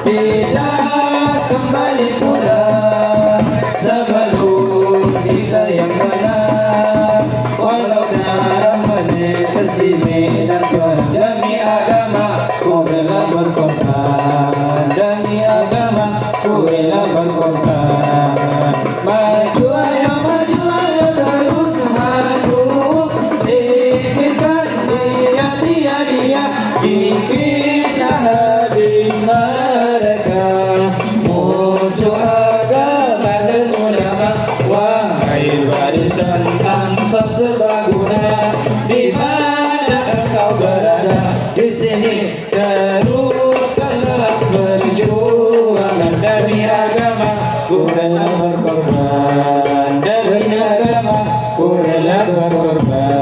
tidak kembali pulang sebelum kita yang menang. Walau darah menetes di medan perang, demi agama ku rela berkorban, demi agama ku rela berkorban. Maju ayah terus maju, singkirkan dia dikisah habis mereka, musuh agama dan ulama. Wahai barisan Ansar serbaguna, di mana engkau berada, di sini teruskanlah perjuangan demi agama ku rela berkorban, demi agama ku rela berkorban.